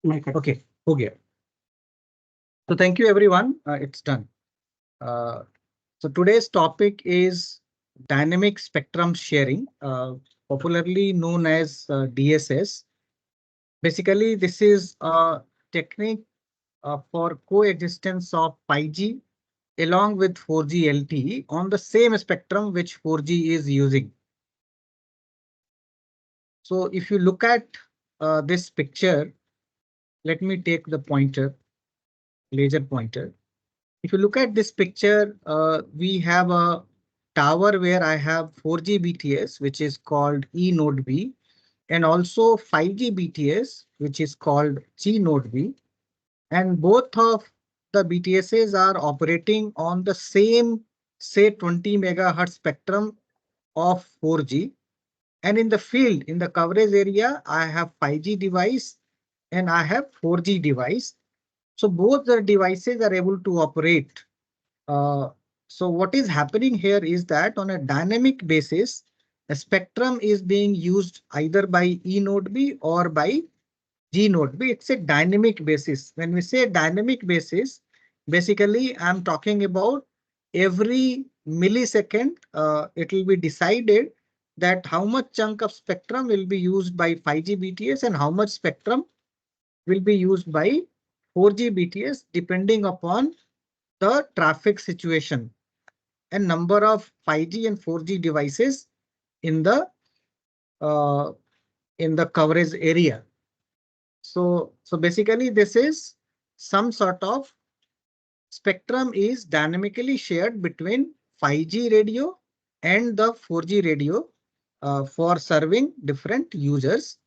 Okay, okay. So thank you everyone. It's done. Uh, so today's topic is dynamic spectrum sharing, popularly known as DSS. Basically, this is a technique for coexistence of 5G along with 4G LTE on the same spectrum which 4G is using. So if you look at this picture, let me take the pointer, laser pointer. If you look at this picture, we have a tower where I have 4G BTS, which is called E node B, and also 5G BTS, which is called G node B. And both of the BTSs are operating on the same, say, 20 megahertz spectrum of 4G. And in the field, in the coverage area, I have 5G device and I have 4G device. So both the devices are able to operate. Uh, so what is happening here is that on a dynamic basis, a spectrum is being used either by E node B or by G node B. It's a dynamic basis. When we say dynamic basis, basically I'm talking about every millisecond, it will be decided that how much chunk of spectrum will be used by 5G BTS and how much spectrum will be used by 4G BTS depending upon the traffic situation and number of 5G and 4G devices in the uh, coverage area. So basically this is some sort of spectrum is dynamically shared between 5G radio and the 4G radio for serving different users.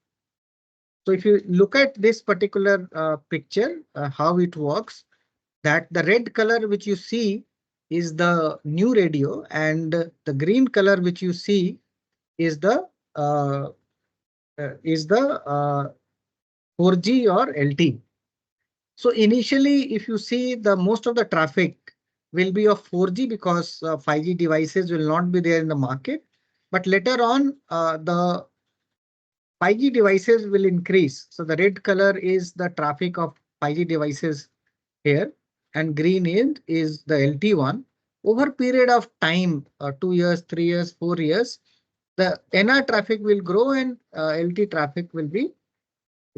So if you look at this particular picture, how it works, that the red color which you see is the new radio and the green color which you see is the uh, 4G or LT. So initially, if you see the most of the traffic will be of 4G because 5G devices will not be there in the market. But later on, the 5G devices will increase. So the red color is the traffic of 5G devices here, and green is the LT one. Over period of time, 2 years, 3 years, 4 years, the NR traffic will grow and LT traffic will be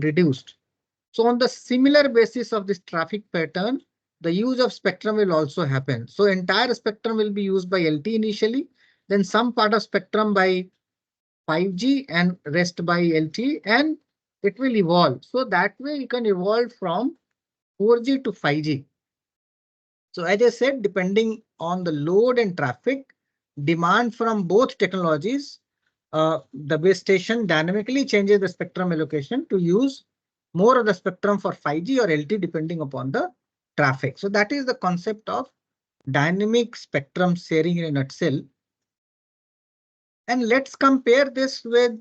reduced. So on the similar basis of this traffic pattern, the use of spectrum will also happen. So entire spectrum will be used by LT initially, then some part of spectrum by 5G and rest by LT, and it will evolve. So that way you can evolve from 4G to 5G. So as I said, depending on the load and traffic, demand from both technologies, the base station dynamically changes the spectrum allocation to use more of the spectrum for 5G or LT depending upon the traffic. So that is the concept of dynamic spectrum sharing in a nutshell. And let's compare this with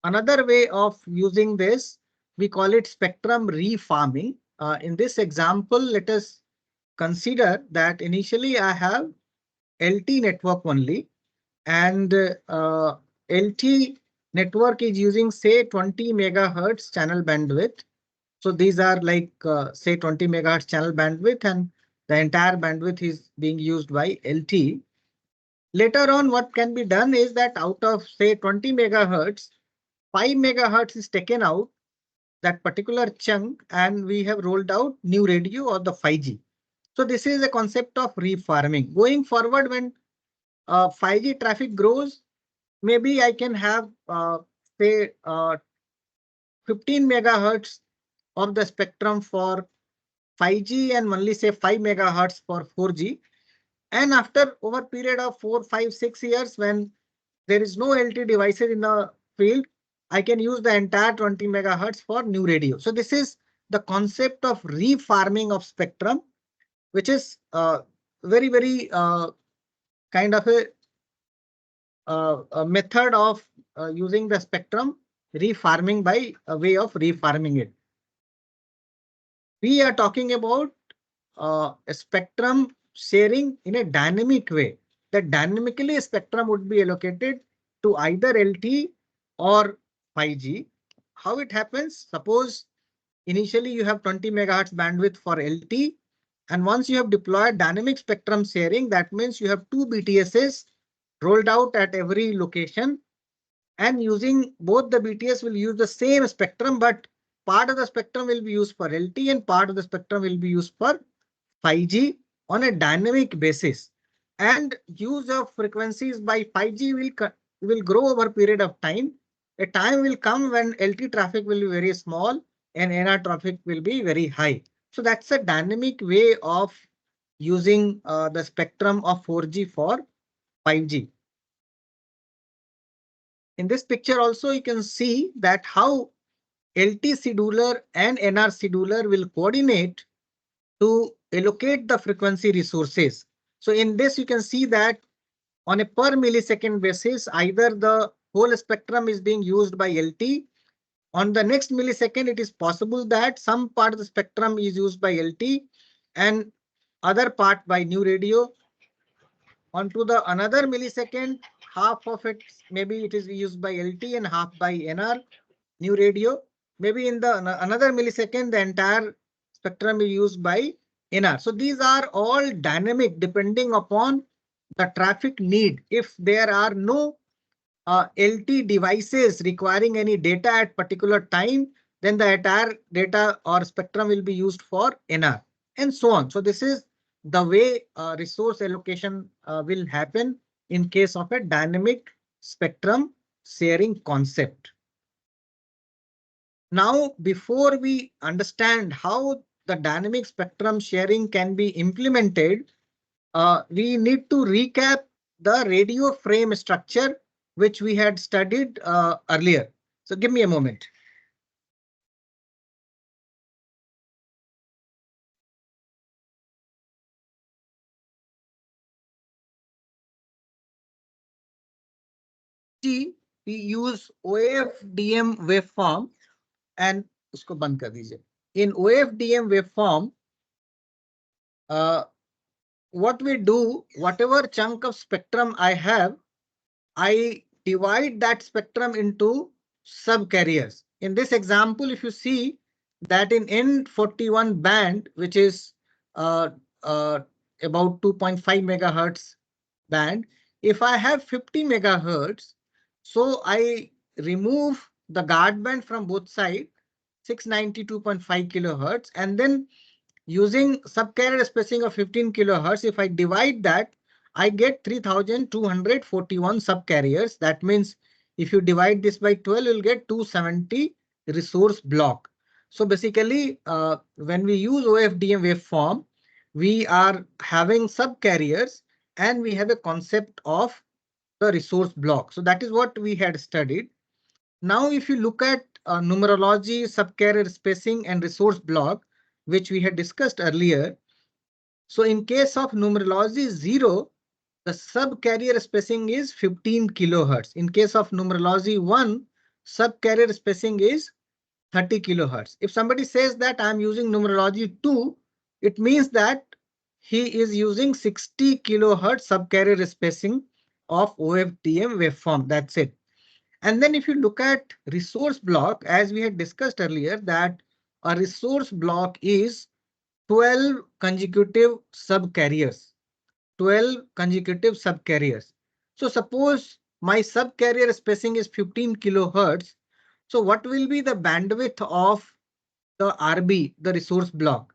another way of using this. We call it spectrum refarming. In this example, let us consider that initially I have LT network only, and LT network is using say 20 megahertz channel bandwidth. So these are like say 20 megahertz channel bandwidth, and the entire bandwidth is being used by LT. Later on, what can be done is that out of say 20 megahertz, 5 megahertz is taken out, that particular chunk, and we have rolled out new radio or the 5G. So this is a concept of refarming. Going forward, when 5G traffic grows, maybe I can have say 15 megahertz of the spectrum for 5G and only say 5 megahertz for 4G. And after over period of 4, 5, 6 years, when there is no LT devices in the field, I can use the entire 20 megahertz for new radio. So this is the concept of refarming of spectrum, which is very kind of a method of using the spectrum refarming by a way of refarming it. We are talking about a spectrum sharing in a dynamic way. That dynamically a spectrum would be allocated to either LT or 5G. How it happens? Suppose initially you have 20 megahertz bandwidth for LT. And once you have deployed dynamic spectrum sharing, that means you have two BTSs rolled out at every location. And using both the BTS will use the same spectrum, but part of the spectrum will be used for LT and part of the spectrum will be used for 5G on a dynamic basis. And use of frequencies by 5G will grow over a period of time. A time will come when LT traffic will be very small and NR traffic will be very high. So that's a dynamic way of using the spectrum of 4G for 5G. In this picture also you can see that how LT scheduler and NR scheduler will coordinate to allocate the frequency resources. So in this you can see that on a per millisecond basis, either the whole spectrum is being used by LT. On the next millisecond, it is possible that some part of the spectrum is used by LT and other part by new radio. Onto the another millisecond, half of it maybe it is used by LT and half by NR, new radio. Maybe in the another millisecond, the entire spectrum is used by NR. So these are all dynamic depending upon the traffic need. If there are no LT devices requiring any data at particular time, then the entire data or spectrum will be used for NR and so on. So this is the way resource allocation will happen in case of a dynamic spectrum sharing concept. Now, before we understand how the dynamic spectrum sharing can be implemented, we need to recap the radio frame structure which we had studied earlier. So give me a moment. We use OFDM waveform and उसको बंद कर दीजिए. In OFDM waveform, what we do, whatever chunk of spectrum I have, I divide that spectrum into subcarriers. In this example, if you see that in N41 band, which is uh, uh, about 2.5 megahertz band, if I have 50 megahertz, so I remove the guard band from both sides, 692.5 kilohertz, and then using subcarrier spacing of 15 kilohertz, if I divide that, I get 3241 subcarriers. That means if you divide this by 12, you'll get 270 resource block. So basically, when we use OFDM waveform, we are having subcarriers and we have a concept of the resource block. So that is what we had studied. Now, if you look at numerology, subcarrier spacing and resource block, which we had discussed earlier. So in case of numerology 0, the subcarrier spacing is 15 kilohertz. In case of numerology 1, subcarrier spacing is 30 kilohertz. If somebody says that I'm using numerology 2, it means that he is using 60 kilohertz subcarrier spacing of OFDM waveform. That's it. And then if you look at resource block, as we had discussed earlier, that a resource block is 12 consecutive subcarriers. 12 consecutive subcarriers. So suppose my subcarrier spacing is 15 kilohertz. So what will be the bandwidth of the RB, the resource block?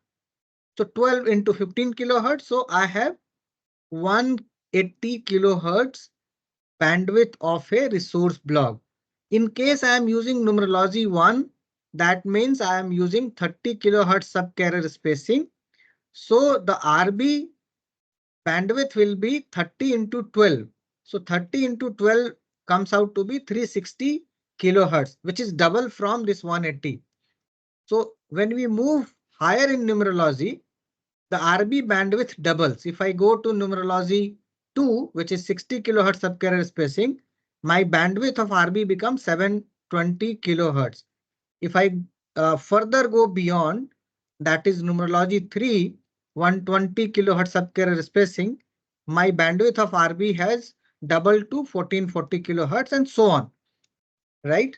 So 12 into 15 kilohertz. So I have 180 kilohertz bandwidth of a resource block. In case I am using numerology 1, that means I am using 30 kilohertz subcarrier spacing. So the RB bandwidth will be 30 into 12. So 30 into 12 comes out to be 360 kilohertz, which is double from this 180. So when we move higher in numerology, the RB bandwidth doubles. If I go to numerology 2, which is 60 kilohertz subcarrier spacing, my bandwidth of RB becomes 720 kilohertz. If I further go beyond, that is numerology 3, 120 kilohertz subcarrier spacing, my bandwidth of RB has doubled to 1440 kilohertz and so on. Right?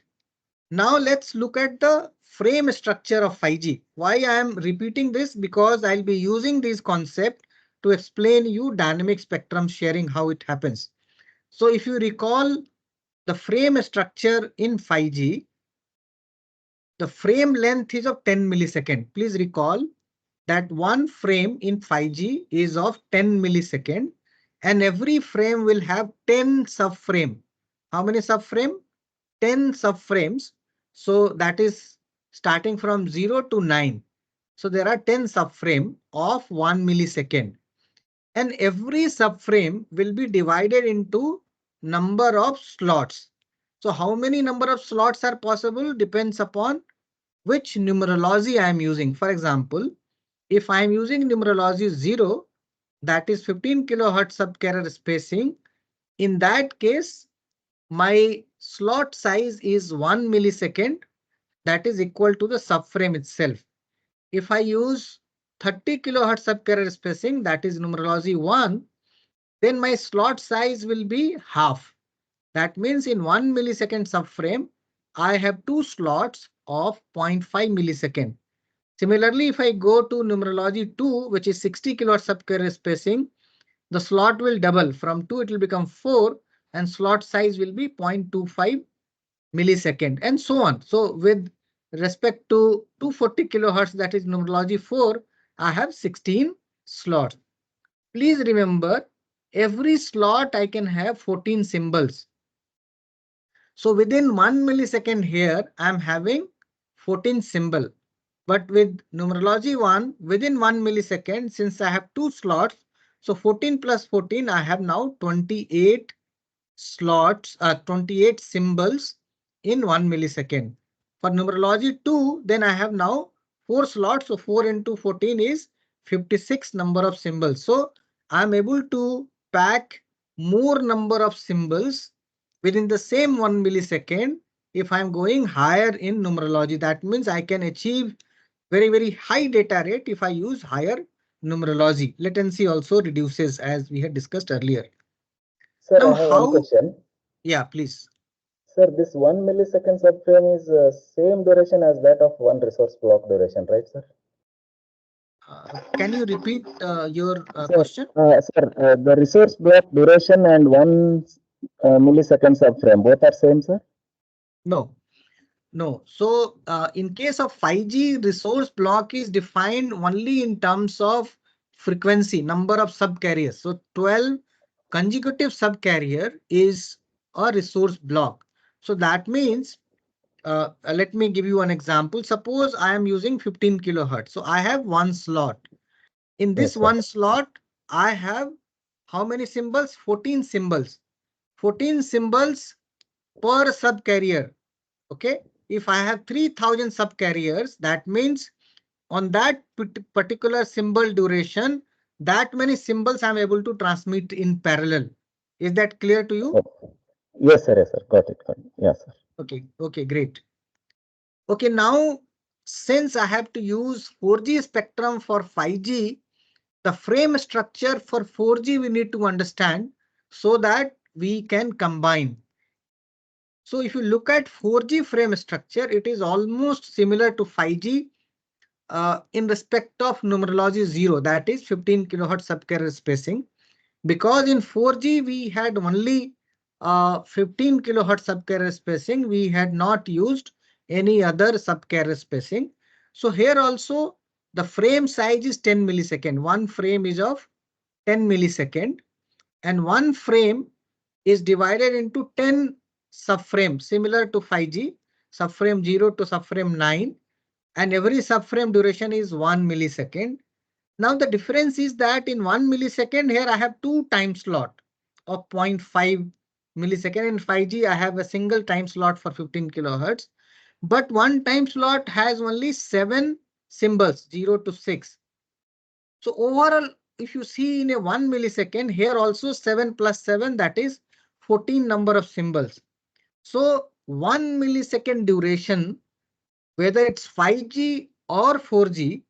Now let's look at the frame structure of 5G. Why I am repeating this? Because I'll be using this concept to explain you dynamic spectrum sharing, how it happens. So if you recall the frame structure in 5G, the frame length is of 10 millisecond. Please recall that one frame in 5G is of 10 millisecond, and every frame will have 10 subframe. How many subframe? 10 subframes. So that is starting from 0 to 9. So there are 10 subframe of 1 millisecond, and every subframe will be divided into number of slots. So how many number of slots are possible depends upon which numerology I am using. For example, if I am using numerology 0, that is 15 kilohertz subcarrier spacing, in that case, my slot size is 1 millisecond, that is equal to the subframe itself. If I use 30 kilohertz subcarrier spacing, that is numerology 1, then my slot size will be half. That means in 1 millisecond subframe, I have two slots of 0.5 millisecond. Similarly, if I go to numerology 2, which is 60 kilohertz subcarrier spacing, the slot will double. From 2, it will become 4, and slot size will be 0.25 millisecond, and so on. So with respect to 240 kilohertz, that is numerology 4, I have 16 slots. Please remember, every slot I can have 14 symbols. So within 1 millisecond here, I am having 14 symbol. But with numerology 1, within 1 millisecond, since I have two slots, so 14 plus 14, I have now 28 slots, 28 symbols in 1 millisecond. For numerology 2, then I have now 4 slots. So 4 into 14 is 56 number of symbols. So I'm able to pack more number of symbols within the same 1 millisecond. If I'm going higher in numerology, that means I can achieve very high data rate if I use higher numerology. Latency also reduces, as we had discussed earlier. Sir, Now I have one how? question. Yeah, please. Sir, this 1 millisecond subframe is same duration as that of one resource block duration, right, sir? Can you repeat your Sir, question? the resource block duration and 1 millisecond subframe, both are same, sir? No, no. So in case of 5G, resource block is defined only in terms of frequency, number of subcarriers. So 12 consecutive subcarrier is a resource block. So that means, let me give you an example. Suppose I am using 15 kilohertz. So I have one slot. In this Yes, sir. one slot, I have how many symbols? 14 symbols. 14 symbols per subcarrier. Okay. If I have 3000 subcarriers, that means on that particular symbol duration, that many symbols I'm able to transmit in parallel. Is that clear to you? Oh, yes, sir. Got it, got it. Yes, sir. Okay. Okay, great. Okay, now since I have to use 4G spectrum for 5G, the frame structure for 4G we need to understand so that we can combine. So if you look at 4G frame structure, it is almost similar to 5G in respect of numerology 0, that is 15 kilohertz subcarrier spacing. Because in 4G we had only 15 kilohertz subcarrier spacing, we had not used any other subcarrier spacing. So here also the frame size is 10 millisecond. One frame is of 10 millisecond, and one frame is divided into 10 subframes similar to 5G, subframe 0 to subframe 9, and every subframe duration is 1 millisecond. Now the difference is that in 1 millisecond here I have two time slot of 0.5 millisecond. In 5G I have a single time slot for 15 kilohertz, but one time slot has only 7 symbols 0 to 6. So overall, if you see in a 1 millisecond, here also 7 plus 7, that is 14 number of symbols. So 1 millisecond duration, whether it's 5G or 4G,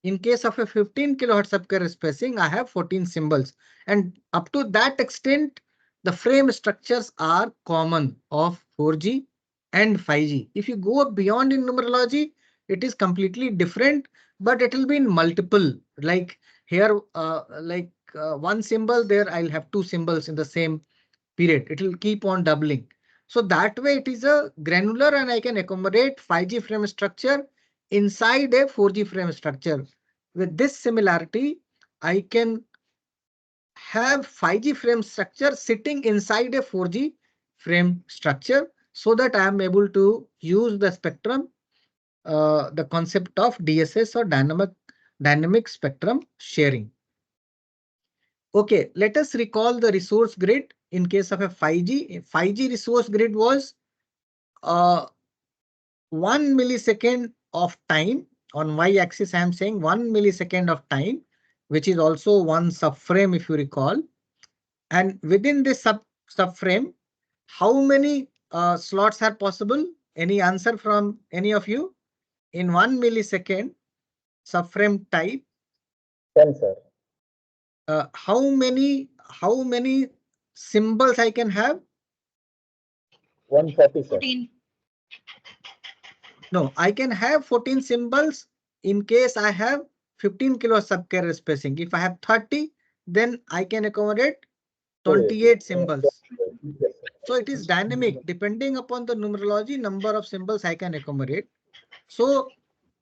in case of a 15 kilohertz subcarrier spacing, I have 14 symbols. And up to that extent, the frame structures are common of 4G and 5G. If you go beyond in numerology, it is completely different, but it will be in multiple. Like here, one symbol there, I'll have two symbols in the same period. It will keep on doubling. So that way it is a granular and I can accommodate 5G frame structure inside a 4G frame structure. With this similarity, I can have 5G frame structure sitting inside a 4G frame structure so that I am able to use the spectrum, the concept of DSS or dynamic spectrum sharing. Okay, let us recall the resource grid in case of a 5G. 5G resource grid was 1 millisecond of time. On y-axis, I am saying 1 millisecond of time, which is also one subframe if you recall. And within this subframe, how many slots are possible? Any answer from any of you? In 1 millisecond subframe type, 10, sir. How many symbols I can have? 140, sir. 14. No, I can have 14 symbols in case I have 15 kilo subcarrier spacing. If I have 30, then I can accommodate 28 symbols. Yes, sir. So it is dynamic depending upon the numerology, number of symbols I can accommodate. So,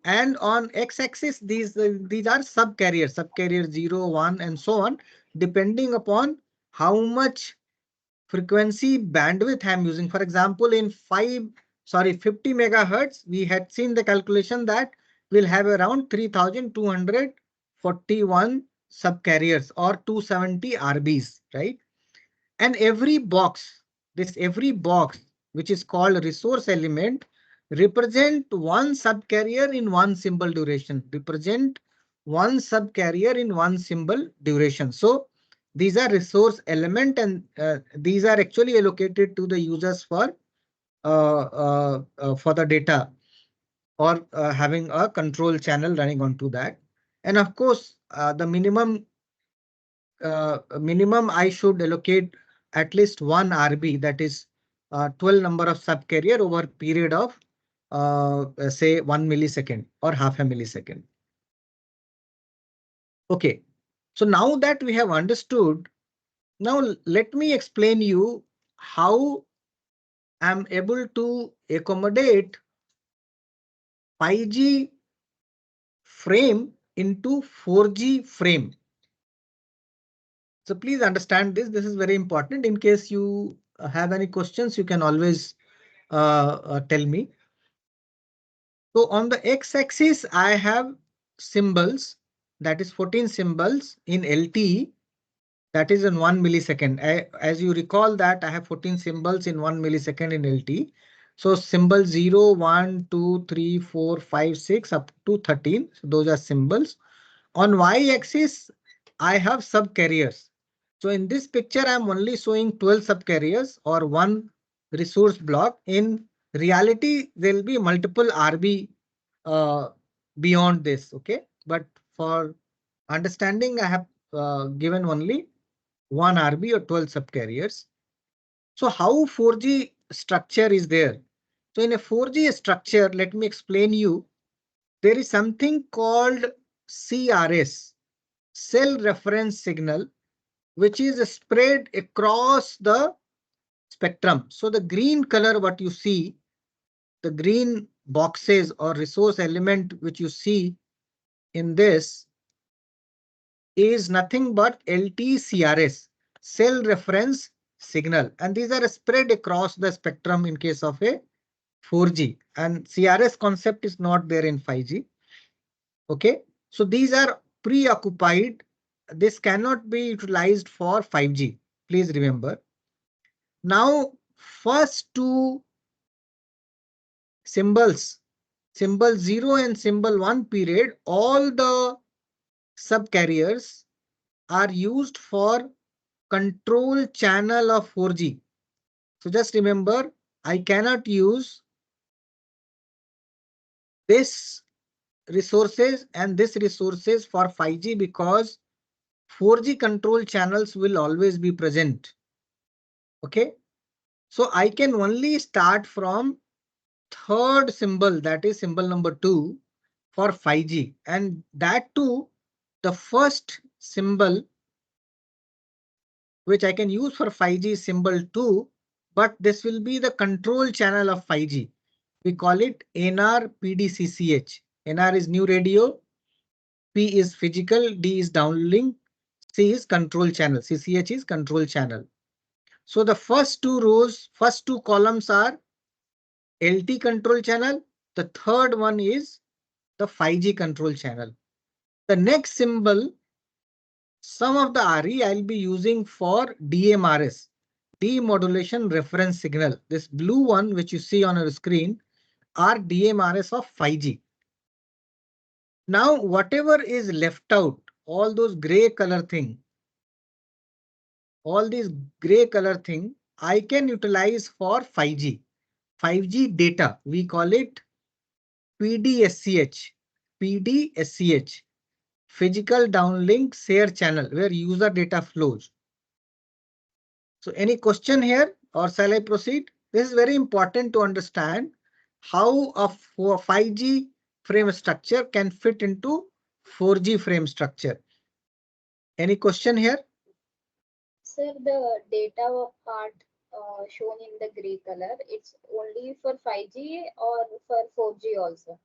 and on x-axis, these are subcarriers, subcarrier 0, 1, and so on, depending upon how much frequency bandwidth I'm using. For example, in 50 megahertz, we had seen the calculation that we'll have around 3,241 subcarriers or 270 RBs, right? And every box, which is called resource element, represent one subcarrier in one symbol duration, So these are resource element and these are actually allocated to the users for the data or having a control channel running onto that. And of course, the minimum I should allocate at least one RB, that is 12 number of subcarrier over period of say 1 millisecond or half a millisecond. Okay, so now that we have understood, now let me explain you how I'm able to accommodate 5G frame into 4G frame. So please understand this. This is very important. In case you have any questions, you can always tell me. So on the x-axis, I have symbols, that is 14 symbols in LTE, that is in 1 millisecond. As you recall that I have 14 symbols in 1 millisecond in LTE. So symbol 0, 1, 2, 3, 4, 5, 6 up to 13. So those are symbols. On y-axis, I have subcarriers. So in this picture, I'm only showing 12 subcarriers or one resource block. In reality, there will be multiple RB beyond this. Okay, but for understanding, I have given only one RB or 12 subcarriers. So how 4G structure is there? So in a 4G structure, let me explain you. There is something called CRS, cell reference signal, which is spread across the spectrum. So the green color, what you see, the green boxes or resource element which you see in this is nothing but LTCRS, cell reference signal. And these are spread across the spectrum in case of a 4G. And CRS concept is not there in 5G. Okay, so these are preoccupied. This cannot be utilized for 5G. Please remember. Now, first two symbols, symbol 0 and symbol 1 period, all the subcarriers are used for control channel of 4G. So just remember, I cannot use this resources and this resources for 5G because 4G control channels will always be present. Okay, so I can only start from third symbol, that is symbol number 2 for 5G, and that too the first symbol which I can use for 5G is symbol 2, but this will be the control channel of 5G. We call it NR-PDCCH. NR is new radio, P is physical, D is downlink, C is control channel, CCH is control channel. So the first two rows, first two columns are LT control channel. The third one is the 5G control channel. The next symbol, some of the RE I'll be using for DMRS, demodulation reference signal. This blue one which you see on your screen are DMRS of 5G. Now whatever is left out, all those gray color thing, all these gray color thing, I can utilize for 5G. 5G data, we call it PDSCH. PDSCH, physical downlink share channel, where user data flows. So any question here or shall I proceed? This is very important to understand how a 5G frame structure can fit into 4G frame structure. Any question here? Sir, the data part shown in the gray color, it's only for 5G or for 4G also?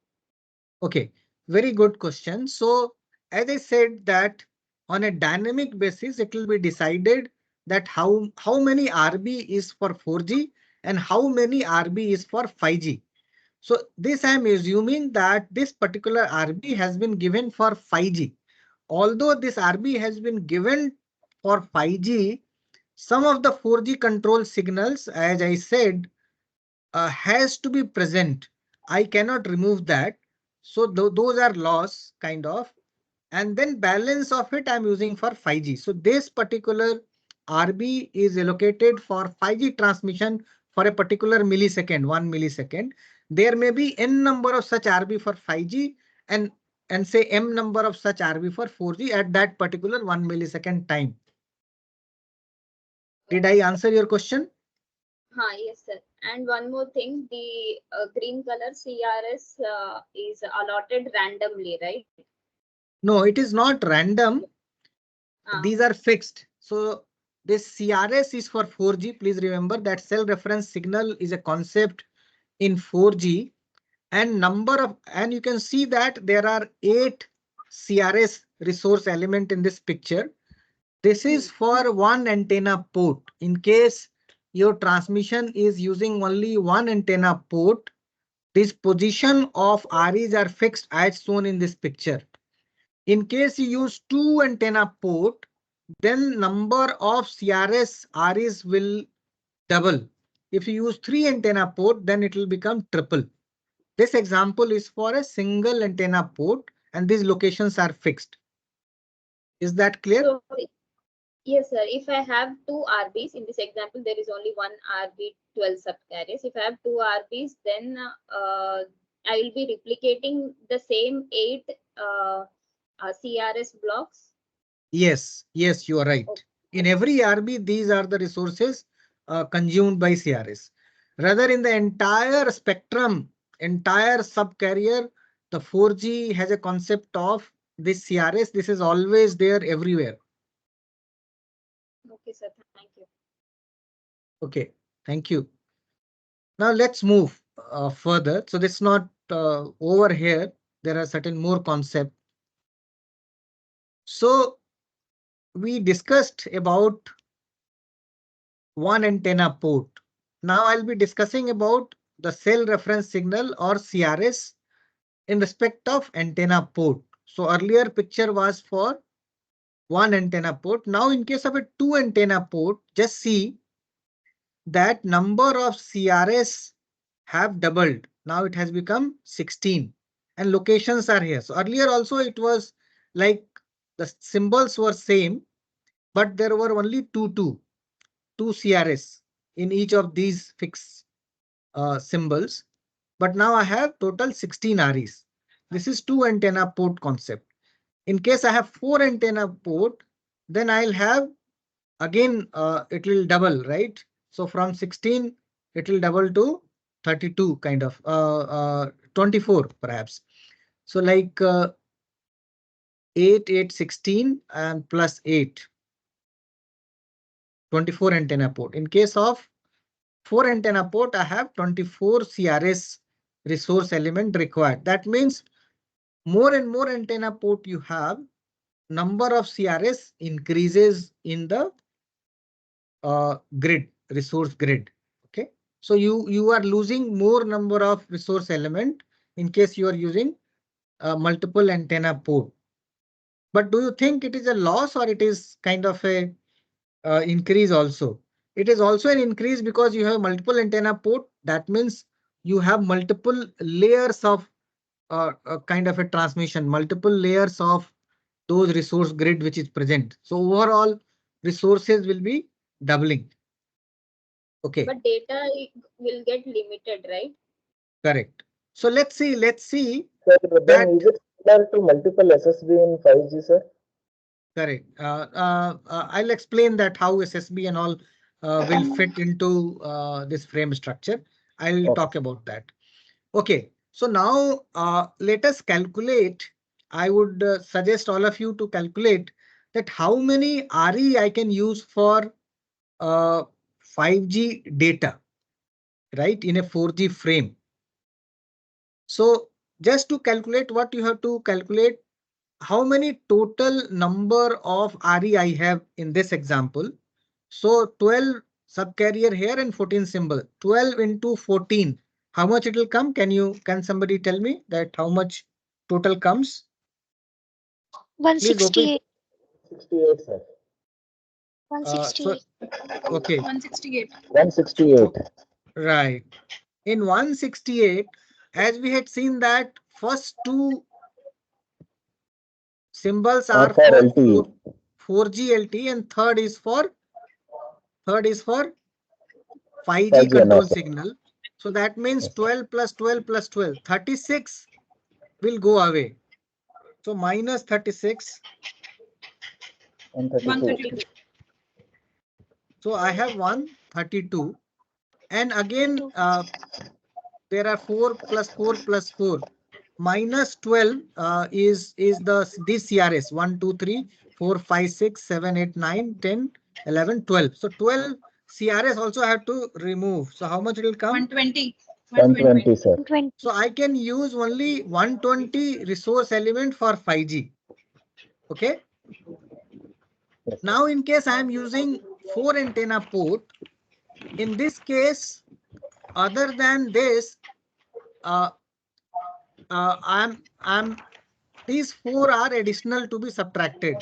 Okay, very good question. So as I said that on a dynamic basis, it will be decided that how many RB is for 4G and how many RB is for 5G. So this I am assuming that this particular RB has been given for 5G. Although this RB has been given for 5G, some of the 4G control signals, as I said, has to be present. I cannot remove that. So those are loss kind of. And then balance of it I'm using for 5G. So this particular RB is allocated for 5G transmission for a particular millisecond, 1 millisecond. There may be n number of such RB for 5G and say m number of such RB for 4G at that particular 1 millisecond time. Did I answer your question? Yes, sir. And one more thing, the green color CRS is allotted randomly, right? No, it is not random. These are fixed. So this CRS is for 4G. Please remember that cell reference signal is a concept in 4G, and you can see that there are 8 CRS resource element in this picture. This is for one antenna port. In case your transmission is using only one antenna port, this position of REs are fixed as shown in this picture. In case you use 2 antenna port, then number of CRS REs will double. If you use 3 antenna port, then it will become triple. This example is for a single antenna port and these locations are fixed. Is that clear? So, yes, sir. If I have 2 RBs, in this example, there is only one RB 12 subcarriers. If I have 2 RBs, then I will be replicating the same 8 CRS blocks. Yes, you are right. Okay. In every RB, these are the resources consumed by CRS. Rather, in the entire spectrum, entire subcarrier, the 4G has a concept of this CRS. This is always there everywhere. Okay, sir. Thank you. Okay, thank you. Now let's move further. So this is not over here. There are certain more concepts. So we discussed about one antenna port. Now I'll be discussing about the cell reference signal or CRS in respect of antenna port. So earlier picture was for one antenna port. Now in case of a 2 antenna port, just see that number of CRS have doubled. Now it has become 16 and locations are here. So earlier also it was like the symbols were same, but there were only two CRS in each of these fixed symbols. But now I have total 16 REs. This is 2 antenna port concept. In case I have 4 antenna port, then I'll have again it will double, right? So from 16 it will double to 32 kind of 24 perhaps. So like 8, 8, 16 and plus 8. 24 antenna port. In case of 4 antenna port, I have 24 CRS resource element required. That means more and more antenna port you have, number of CRS increases in the grid, resource grid. Okay. So you are losing more number of resource element in case you are using multiple antenna port. But do you think it is a loss or it is kind of a increase also? It is also an increase because you have multiple antenna port. That means you have multiple layers of kind of a transmission, multiple layers of those resource grid which is present. So overall resources will be doubling. Okay. But data will get limited, right? Correct. So let's see. Sir, then is it similar to multiple SSB in 5G, sir? Correct. I'll explain that how SSB and all will fit into this frame structure. I'll talk about that. Okay. So now let us calculate. I would suggest all of you to calculate that how many RE I can use for 5G data, right, in a 4G frame. So just to calculate, what you have to calculate, how many total number of RE I have in this example. So 12 subcarrier here and 14 symbol. 12 into 14. How much it will come? Can somebody tell me that how much total comes? 168. 68, sir. 168. Okay. 168. 168. Right. In 168, as we had seen that first two symbols are for LTE. 4G LTE and third is for 5G 5G control NF. signal. So that means 12 plus 12 plus 12, 36 will go away. So minus 36. 132. So I have 132. And again, there are 4 plus 4 plus 4. Minus 12 is this CRS 1, 2, 3, 4, 5, 6, 7, 8, 9, 10, 11, 12. So 12 CRS also have to remove. So how much it will come? 120. 120, sir. 120. So I can use only 120 resource element for 5G. Okay. Yes, Now in case I am using 4 antenna port, in this case, other than this, these 4 are additional to be subtracted.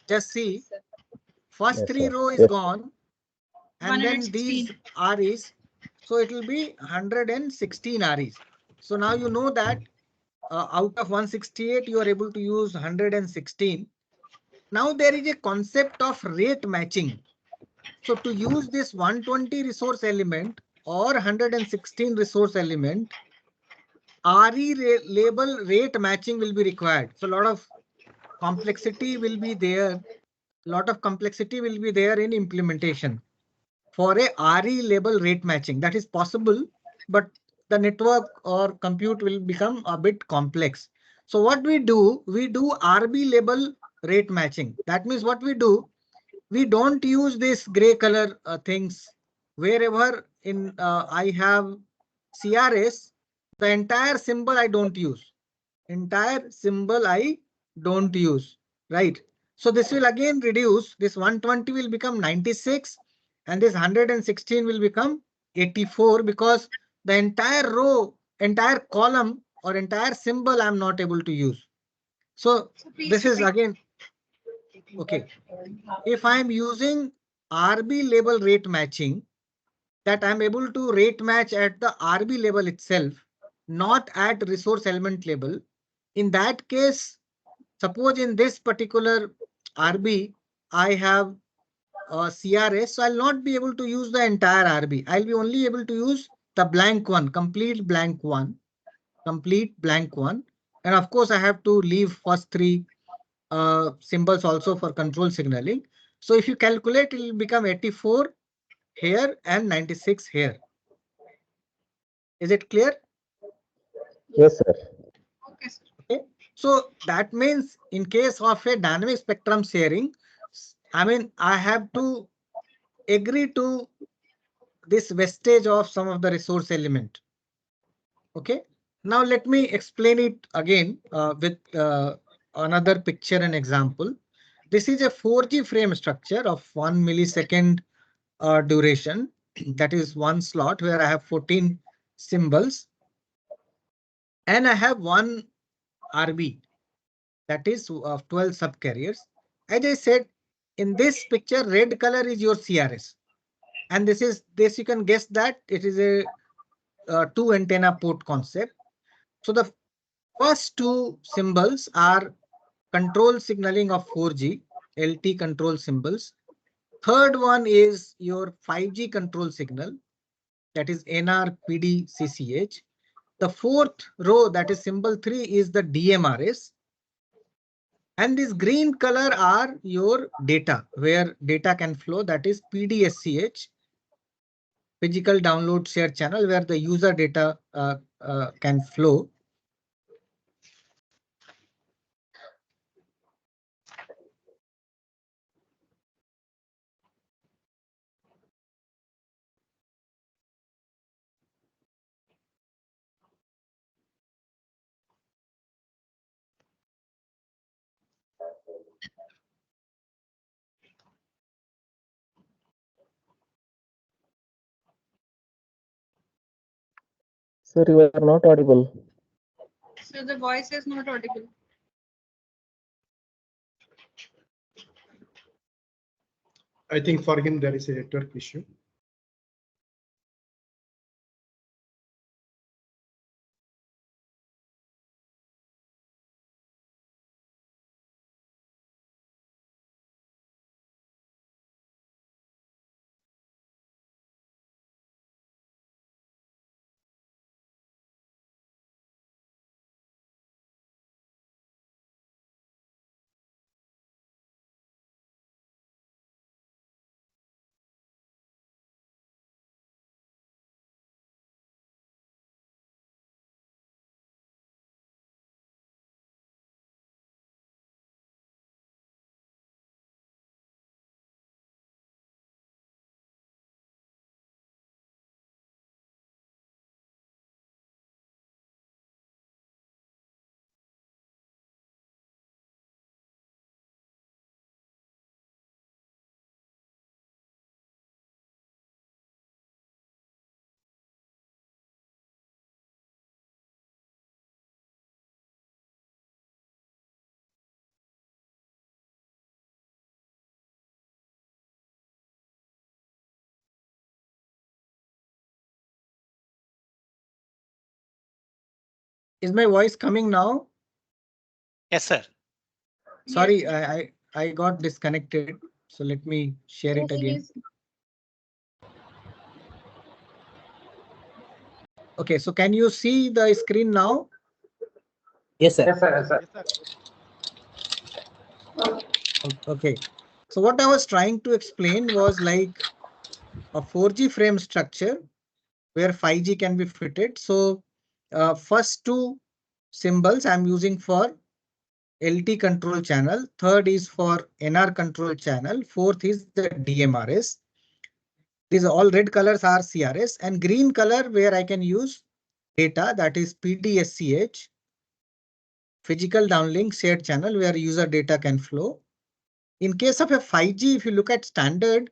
Just see, first Yes, 3 sir. row is Yes. gone, and then these REs. So it will be 116 REs. So now you know that out of 168, you are able to use 116. Now there is a concept of rate matching. So to use this 120 resource element or 116 resource element, label rate matching will be required. So a lot of complexity will be there. In implementation for a RE label rate matching. That is possible, but the network or compute will become a bit complex. So what we do RB label rate matching. That means what we do, we don't use this gray color things. Wherever in I have CRS, the entire symbol I don't use. Right? So this will again reduce. This 120 will become 96 and this 116 will become 84 because the entire row, entire column or entire symbol I'm not able to use. So this is again, okay. If I'm using RB label rate matching, that I'm able to rate match at the RB level itself, not at resource element level. In that case, suppose in this particular RB, I have CRS, so I'll not be able to use the entire RB. I'll be only able to use the blank one, complete blank one. And of course, I have to leave first 3 symbols also for control signaling. So if you calculate, it will become 84 here and 96 here. Is it clear? Yes, sir. Okay. So that means in case of a dynamic spectrum sharing, I mean, I have to agree to this wastage of some of the resource element. Okay. Now let me explain it again with another picture and example. This is a 4G frame structure of 1 millisecond duration. That is one slot where I have 14 symbols and I have one RB, that is of 12 subcarriers. As I said, in this picture, red color is your CRS. And this you can guess that it is a two antenna port concept. So the first two symbols are control signaling of 4G, LT control symbols. Third one is your 5G control signal, that is NR, PD, CCH. The fourth row, that is symbol 3, is the DMRS. And this green color are your data, where data can flow, that is PDSCH, physical download share channel, where the user data can flow. Sir, you are not audible. So the voice is not audible. I think for him there is a network issue. Is my voice coming now? Yes, sir. Sorry, Yes. I got disconnected. So let me share it again. Okay, so can you see the screen now? Yes, sir. Yes, sir. Yes, sir. Okay. So what I was trying to explain was like a 4G frame structure where 5G can be fitted. So first two symbols I'm using for LT control channel. Third is for NR control channel. Fourth is the DMRS. These all red colors are CRS and green color where I can use data, that is PDSCH, physical downlink shared channel where user data can flow. In case of a 5G, if you look at standard,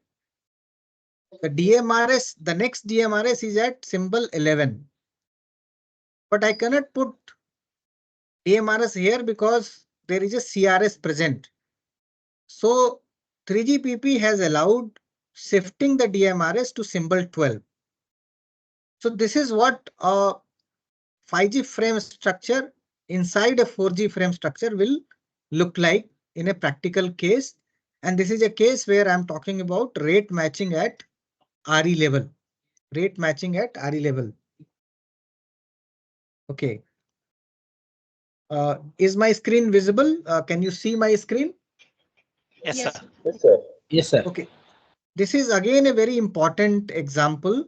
the DMRS, the next DMRS is at symbol 11. But I cannot put DMRS here because there is a CRS present. So 3GPP has allowed shifting the DMRS to symbol 12. So this is what a 5G frame structure inside a 4G frame structure will look like in a practical case. And this is a case where I'm talking about rate matching at RE level. Rate matching at RE level. Okay. Is my screen visible? Can you see my screen? Yes, Yes. sir. Yes, sir. Yes, sir. Okay. This is again a very important example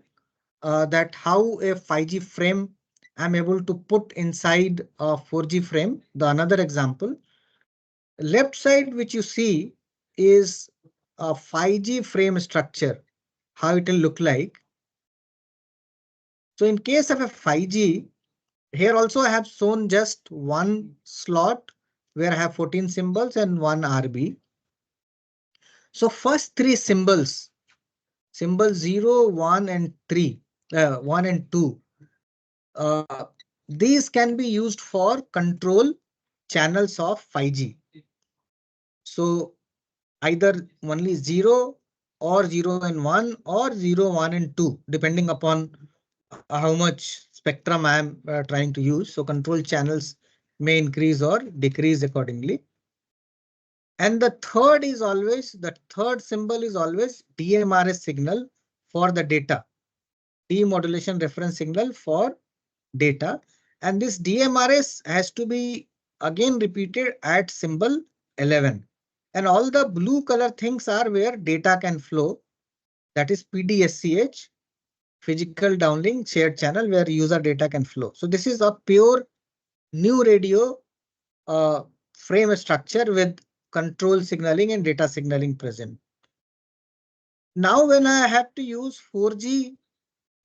that how a 5G frame I'm able to put inside a 4G frame. The another example, left side which you see is a 5G frame structure, how it will look like. So in case of a 5G, here also I have shown just one slot where I have 14 symbols and one RB. So first three symbols, symbol 0, 1 and 3, 1 and 2. These can be used for control channels of 5G. So either only 0 or 0 and 1 or 0, 1 and 2, depending upon how much spectrum I am trying to use. So control channels may increase or decrease accordingly. And the third symbol is always DMRS signal for the data, demodulation reference signal for data. And this DMRS has to be again repeated at symbol 11. And all the blue color things are where data can flow. That is PDSCH, physical downlink shared channel, where user data can flow. So this is a pure new radio frame structure with control signaling and data signaling present. Now when I have to use 4G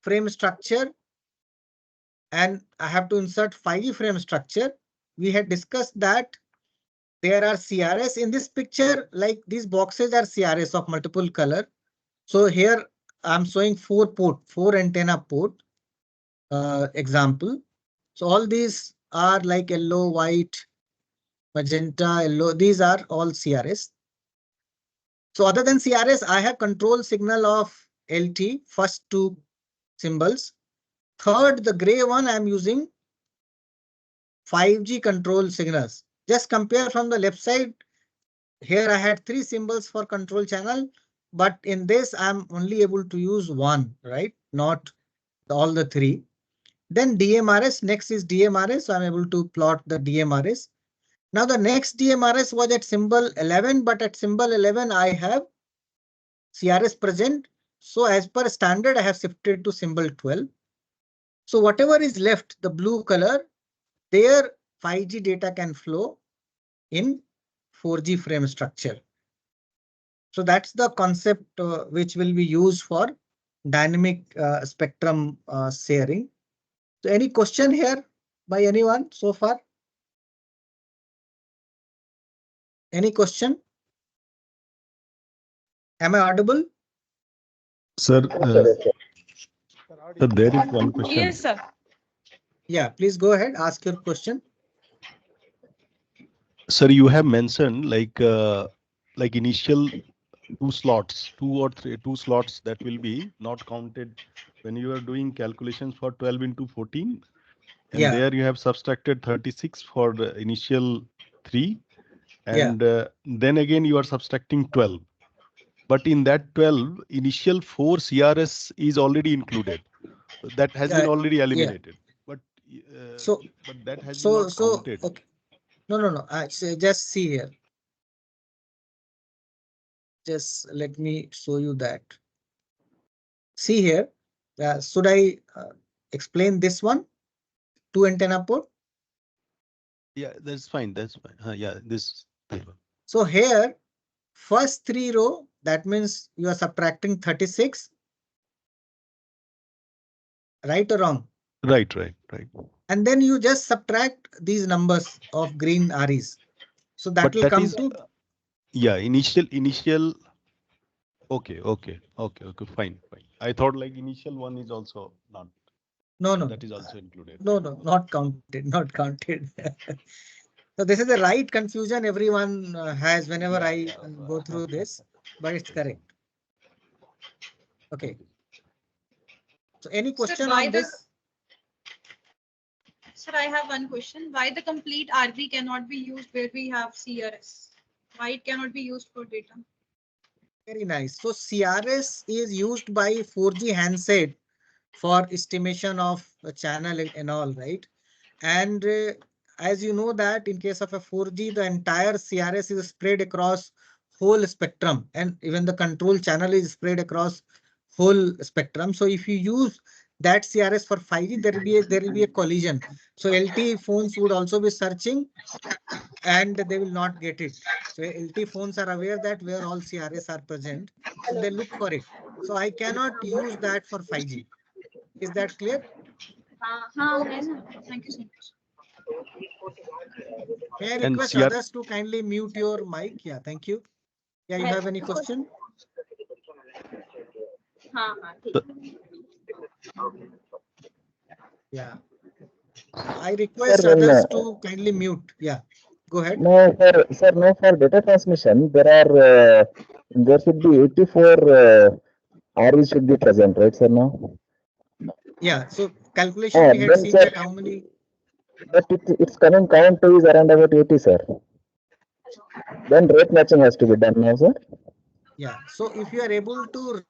frame structure and I have to insert 5G frame structure, we had discussed that there are CRS in this picture, like these boxes are CRS of multiple color. So here I'm showing 4 antenna port example. So all these are like yellow, white, magenta, yellow. These are all CRS. So other than CRS, I have control signal of LT, first two symbols. Third, the gray one, I'm using 5G control signals. Just compare from the left side. Here I had three symbols for control channel, but in this I'm only able to use one, right? Not all the three. Then DMRS, next is DMRS. So I'm able to plot the DMRS. Now the next DMRS was at symbol 11, but at symbol 11 I have CRS present. So as per standard, I have shifted to symbol 12. So whatever is left, the blue color, there 5G data can flow in 4G frame structure. So that's the concept which will be used for dynamic spectrum sharing. So any question here by anyone so far? Any question? Am I audible? Sir, Yes, sir. sir, there is one question. Yes, sir. Yeah, please go ahead. Ask your question. Sir, you have mentioned like initial two slots that will be not counted when you are doing calculations for 12 into 14. And Yeah. there you have subtracted 36 for the initial 3. Yeah. And then again you are subtracting 12. But in that 12, initial 4 CRS is already included. That has been already eliminated. But but that has been not counted. Okay. No. Just see here. Just let me show you that. See here. Should I explain this one? 2 antenna port. Yeah, that's fine. That's fine. Yeah, this. So here, first 3 row, that means you are subtracting 36. Right or wrong? Right. And then you just subtract these numbers of green REs. So that will come to. Yeah, initial. Okay. Fine. I thought like initial one is also not. No. That is also included. No, not counted. Not counted. So this is the right confusion everyone has whenever I go through this, but it's correct. Okay. So any question on this? Sir, I have one question. Why the complete RB cannot be used where we have CRS? Why it cannot be used for data? Very nice. So CRS is used by 4G handset for estimation of a channel and all, right? And as you know that in case of a 4G, the entire CRS is spread across whole spectrum, and even the control channel is spread across whole spectrum. So if you use that CRS for 5G, there will be a collision. So LTE phones would also be searching and they will not get it. So LTE phones are aware that where all CRS are present, so they look for it. So I cannot use that for 5G. Is that clear? Thank you so much. May I And request CR others to kindly mute your mic? Yeah, thank you. Yeah, you have any question? Yeah. I request Sir, others to kindly mute. Yeah, go ahead. no, sir, no, for data transmission, there should be 84 RE should be present, right, sir, now? Yeah, so calculation we had Then, seen sir, that how many. but its coming count is around about 80, sir. Then rate matching has to be done now, sir. Yeah, so if you are able to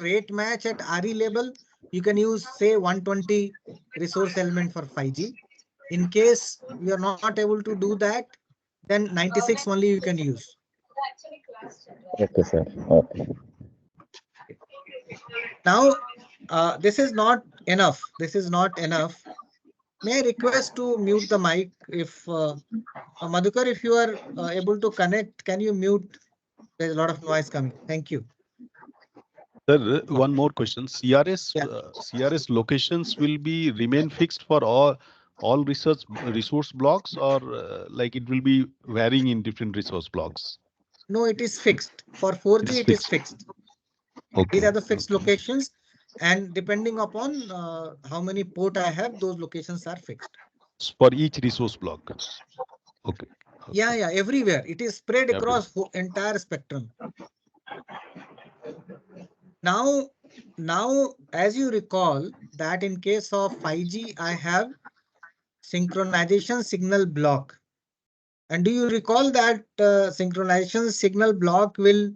rate match at RE level, you can use say 120 resource element for 5G. In case you are not able to do that, then 96 only you can use. Okay, sir. Okay. Now, this is not enough. This is not enough. May I request to mute the mic if Madhukar, if you are able to connect, can you mute? There's a lot of noise coming. Thank you. Sir, one more question. CRS Yeah. CRS locations will be remain fixed for all resource blocks, or like it will be varying in different resource blocks? No, it is fixed. For 4G, it is fixed. Okay. These are the fixed locations, and depending upon how many port I have, those locations are fixed. For each resource block. Okay. Yeah, yeah, everywhere. It is spread Everywhere. across entire spectrum. Now, as you recall that in case of 5G, I have synchronization signal block. And do you recall that synchronization signal block will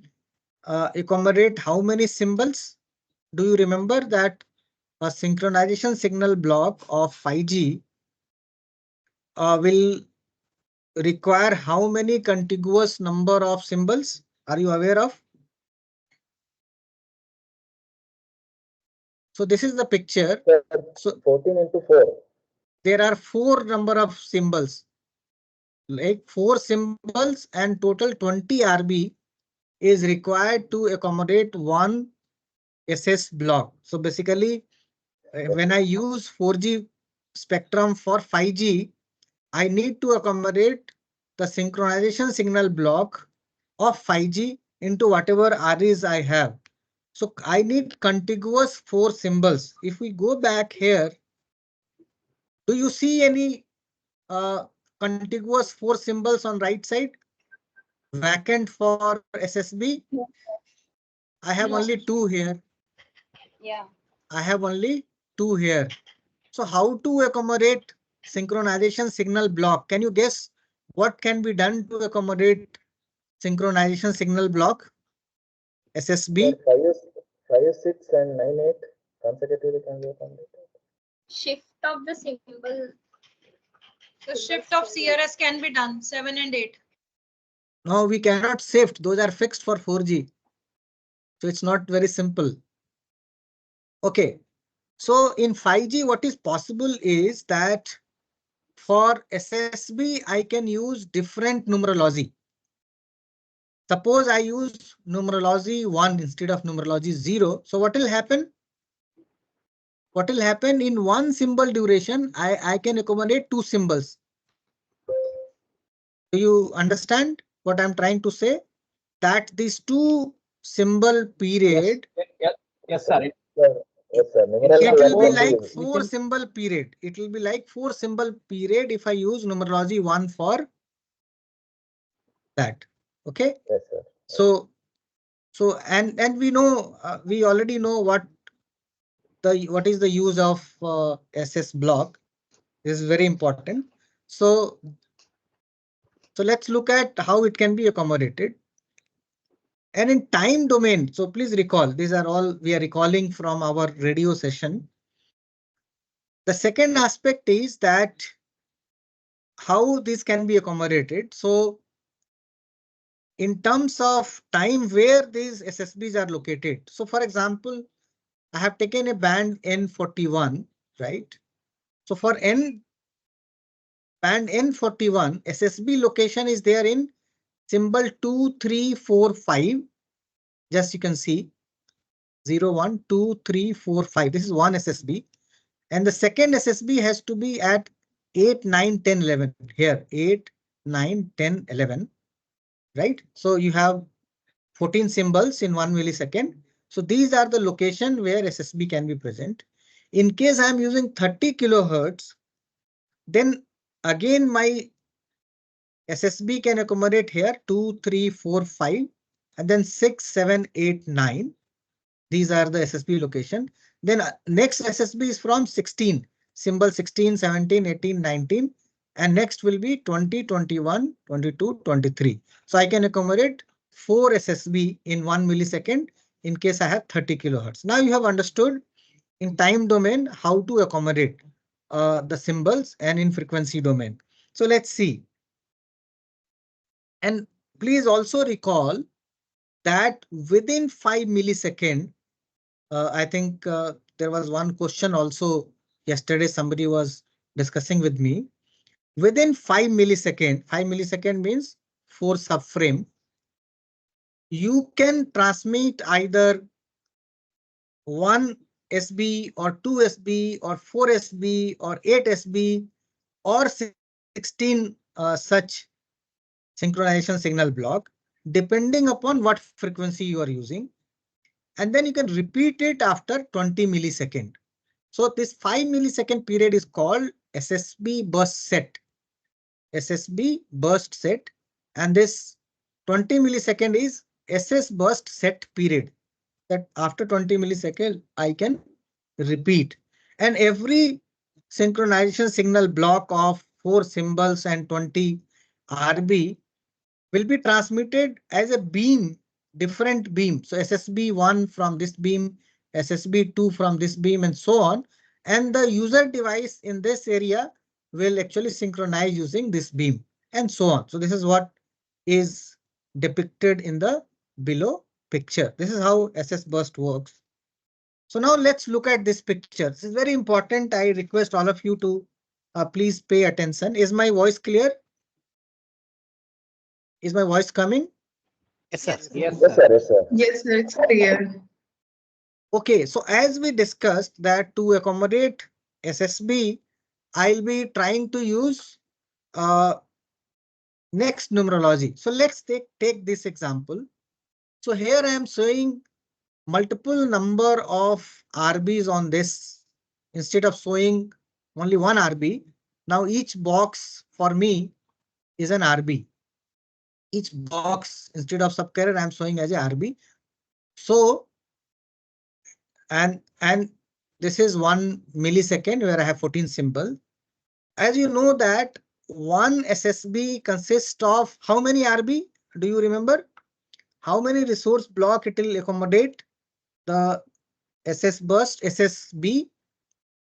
accommodate how many symbols? Do you remember that a synchronization signal block of 5G will require how many contiguous number of symbols? Are you aware of? So this is the picture. So 14 into 4. There are 4 number of symbols, like 4 symbols, and total 20 RB is required to accommodate one SS block. So basically, when I use 4G spectrum for 5G, I need to accommodate the synchronization signal block of 5G into whatever REs I have. So I need contiguous 4 symbols. If we go back here, do you see any contiguous 4 symbols on right side? Vacant for SSB? I have only 2 here. Yeah. I have only 2 here. So how to accommodate synchronization signal block? Can you guess what can be done to accommodate synchronization signal block? SSB? 5, 6 and 9, 8 consecutively can be accommodated. Shift of the symbol. The shift of CRS can be done 7 and 8. No, we cannot shift. Those are fixed for 4G. So it's not very simple. Okay. So in 5G, what is possible is that for SSB, I can use different numerology. Suppose I use numerology 1 instead of numerology 0. So what will happen? What will happen in one symbol duration? I can accommodate 2 symbols. Do you understand what I'm trying to say? That this 2 symbol period. Yes, sir. Yes, sir. It will be like Numerology 4 symbol period. It will be like 4 symbol period if I use numerology 1 for that. Okay. Yes, sir. So and we know we already know what is the use of SS block. This is very important. So let's look at how it can be accommodated. And in time domain, so please recall, these are all we are recalling from our radio session. The second aspect is that how this can be accommodated. So in terms of time where these SSBs are located. So for example, I have taken a band N41, right? So for band N41, SSB location is there in symbol 2, 3, 4, 5. Just you can see 0, 1, 2, 3, 4, 5. This is one SSB. And the second SSB has to be at 8, 9, 10, 11. Here, 8, 9, 10, 11. Right? So you have 14 symbols in 1 millisecond. So these are the location where SSB can be present. In case I am using 30 kilohertz, then again my SSB can accommodate here 2, 3, 4, 5, and then 6, 7, 8, 9. These are the SSB location. Then next SSB is from 16, symbol 16, 17, 18, 19. And next will be 20, 21, 22, 23. So I can accommodate 4 SSB in 1 millisecond in case I have 30 kilohertz. Now you have understood in time domain how to accommodate the symbols and in frequency domain. So let's see. And please also recall that within 5 millisecond, I think there was one question also yesterday somebody was discussing with me. Within 5 millisecond means 4 subframe. You can transmit either 1 SB or 2 SB or 4 SB or 8 SB or 16 such synchronization signal block, depending upon what frequency you are using. And then you can repeat it after 20 millisecond. So this 5 millisecond period is called SSB burst set. SSB burst set. And this 20 millisecond is SS burst set period. That after 20 millisecond, I can repeat. And every synchronization signal block of 4 symbols and 20 RB will be transmitted as a beam, different beam. So SSB1 from this beam, SSB2 from this beam, and so on. And the user device in this area will actually synchronize using this beam and so on. So this is what is depicted in the below picture. This is how SS burst works. So now let's look at this picture. This is very important. I request all of you to please pay attention. Is my voice clear? Is my voice coming? Yes, sir. Yes, Yes, sir. sir. Yes, sir. Yes, sir, it's clear. Okay, so as we discussed that to accommodate SSB, I'll be trying to use next numerology. So let's take this example. So here I am showing multiple number of RBs on this instead of showing only one RB. Now each box for me is an RB. Each box instead of subcarrier I am showing as a RB. So and this is 1 millisecond where I have 14 symbols. As you know that one SSB consists of how many RB? Do you remember? How many resource block it will accommodate? The SS burst, SSB,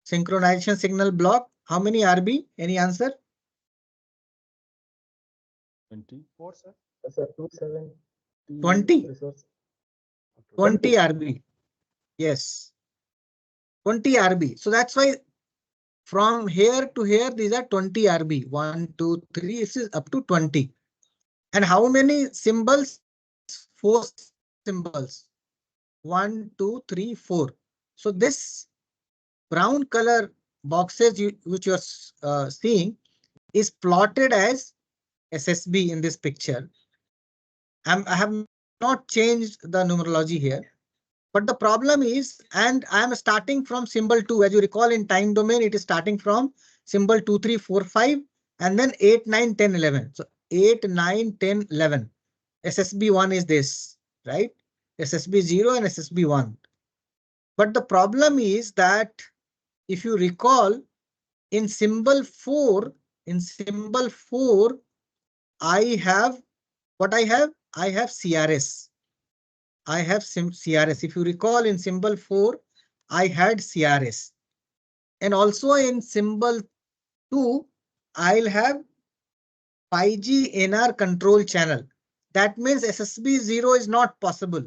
synchronization signal block. How many RB? Any answer? 24, sir. Yes, sir. 270. 20. Resource. 20 RB. Yes. 20 RB. So that's why from here to here, these are 20 RB. 1, 2, 3, this is up to 20. And how many symbols? 4 symbols. 1, 2, 3, 4. So this brown color boxes which you are seeing is plotted as SSB in this picture. I have not changed the numerology here. But the problem is, and I am starting from symbol 2. As you recall, in time domain, it is starting from symbol 2, 3, 4, 5, and then 8, 9, 10, 11. So 8, 9, 10, 11. SSB1 is this, right? SSB0 and SSB1. But the problem is that if you recall, in symbol 4, I have what I have? I have CRS. I have CRS. If you recall, in symbol 4, I had CRS. And also in symbol 2, I'll have 5G NR control channel. That means SSB0 is not possible.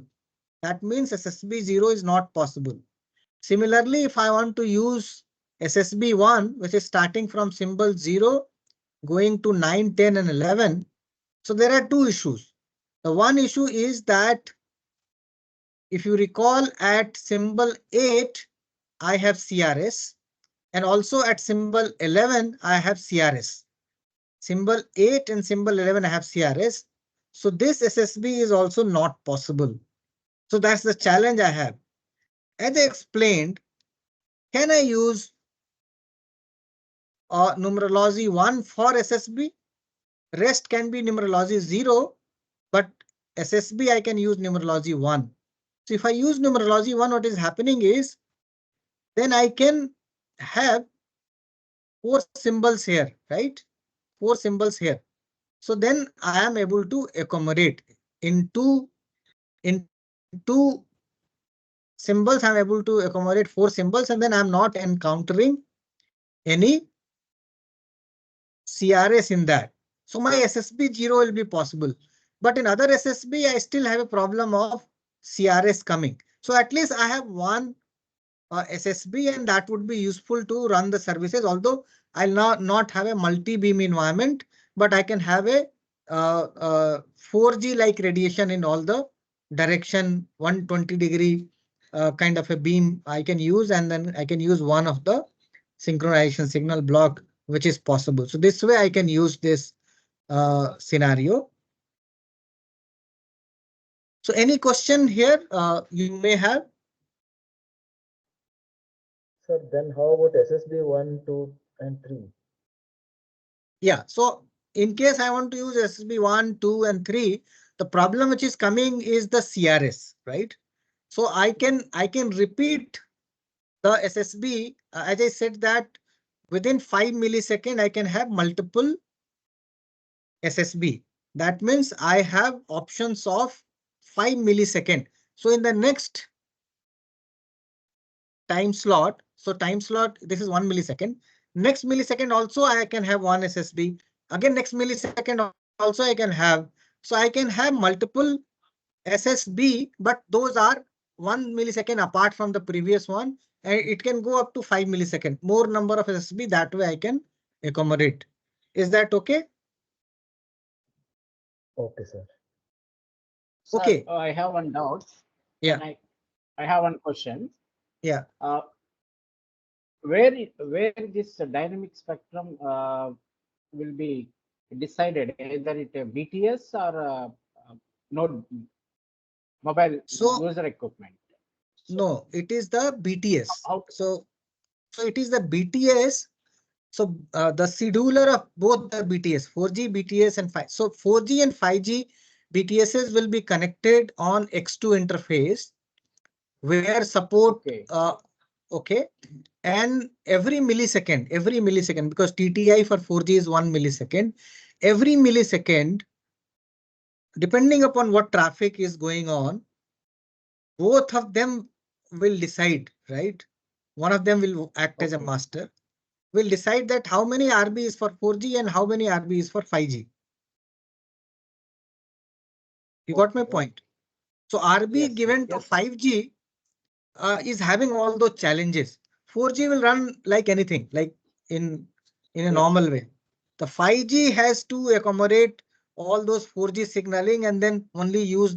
That means SSB0 is not possible. Similarly, if I want to use SSB1, which is starting from symbol 0, going to 9, 10, and 11. So there are two issues. The one issue is that if you recall at symbol 8, I have CRS, and also at symbol 11, I have CRS. Symbol 8 and symbol 11, I have CRS. So this SSB is also not possible. So that's the challenge I have. As I explained, can I use numerology 1 for SSB? Rest can be numerology 0, but SSB I can use numerology 1. So if I use numerology 1, what is happening is then I can have 4 symbols here, right? 4 symbols here. So then I am able to accommodate in two symbols. I'm able to accommodate 4 symbols, and then I'm not encountering any CRS in that. So my SSB 0 will be possible. But in other SSB, I still have a problem of CRS coming. So at least I have one SSB, and that would be useful to run the services. Although I'll not have a multi-beam environment, but I can have a 4G like radiation in all the direction, 120-degree kind of a beam I can use, and then I can use one of the synchronization signal block, which is possible. So this way I can use this scenario. So any question here you may have? Sir, then how about SSB 1, 2, and 3? Yeah, so in case I want to use SSB 1, 2, and 3, the problem which is coming is the CRS, right? So I can repeat the SSB, as I said that within 5 milliseconds, I can have multiple SSB. That means I have options of 5 milliseconds. So in the next time slot, this is 1 millisecond. Next millisecond also I can have one SSB. Again, next millisecond also I can have. So I can have multiple SSB, but those are 1 millisecond apart from the previous one. And it can go up to 5 milliseconds. More number of SSB, that way I can accommodate. Is that okay? Okay, sir. Sir, Okay. I have one doubt. Yeah. I have one question. Yeah. Where this dynamic spectrum will be decided, either it a BTS or node mobile user equipment? No, it is the BTS. How? So it is the BTS. So the scheduler of both the BTS, 4G, BTS, and 5. So 4G and 5G BTSs will be connected on X2 interface, where support. Okay. And every millisecond, because TTI for 4G is 1 millisecond, every millisecond, depending upon what traffic is going on, both of them will decide, right? One of them will act as a master, will decide that how many RB is for 4G and how many RB is for 5G. You got my point? So RB given to 5G is having all those challenges. 4G will run like anything, like in a normal way. The 5G has to accommodate all those 4G signaling and then only use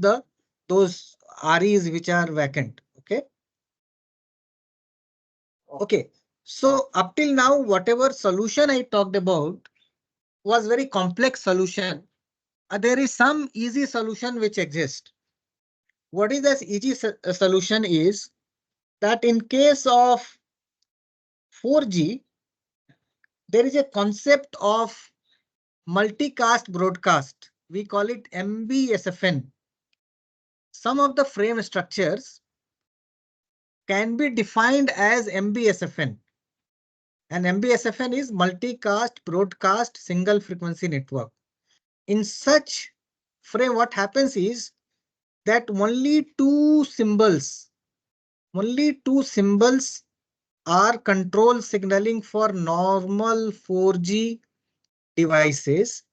those REs which are vacant. Okay. Okay. So up till now, whatever solution I talked about was very complex solution. There is some easy solution which exists. What is this easy solution is that in case of 4G, there is a concept of multicast broadcast. We call it MBSFN. Some of the frame structures can be defined as MBSFN. And MBSFN is multicast broadcast single frequency network. In such frame, what happens is that only two symbols are control signaling for normal 4G devices,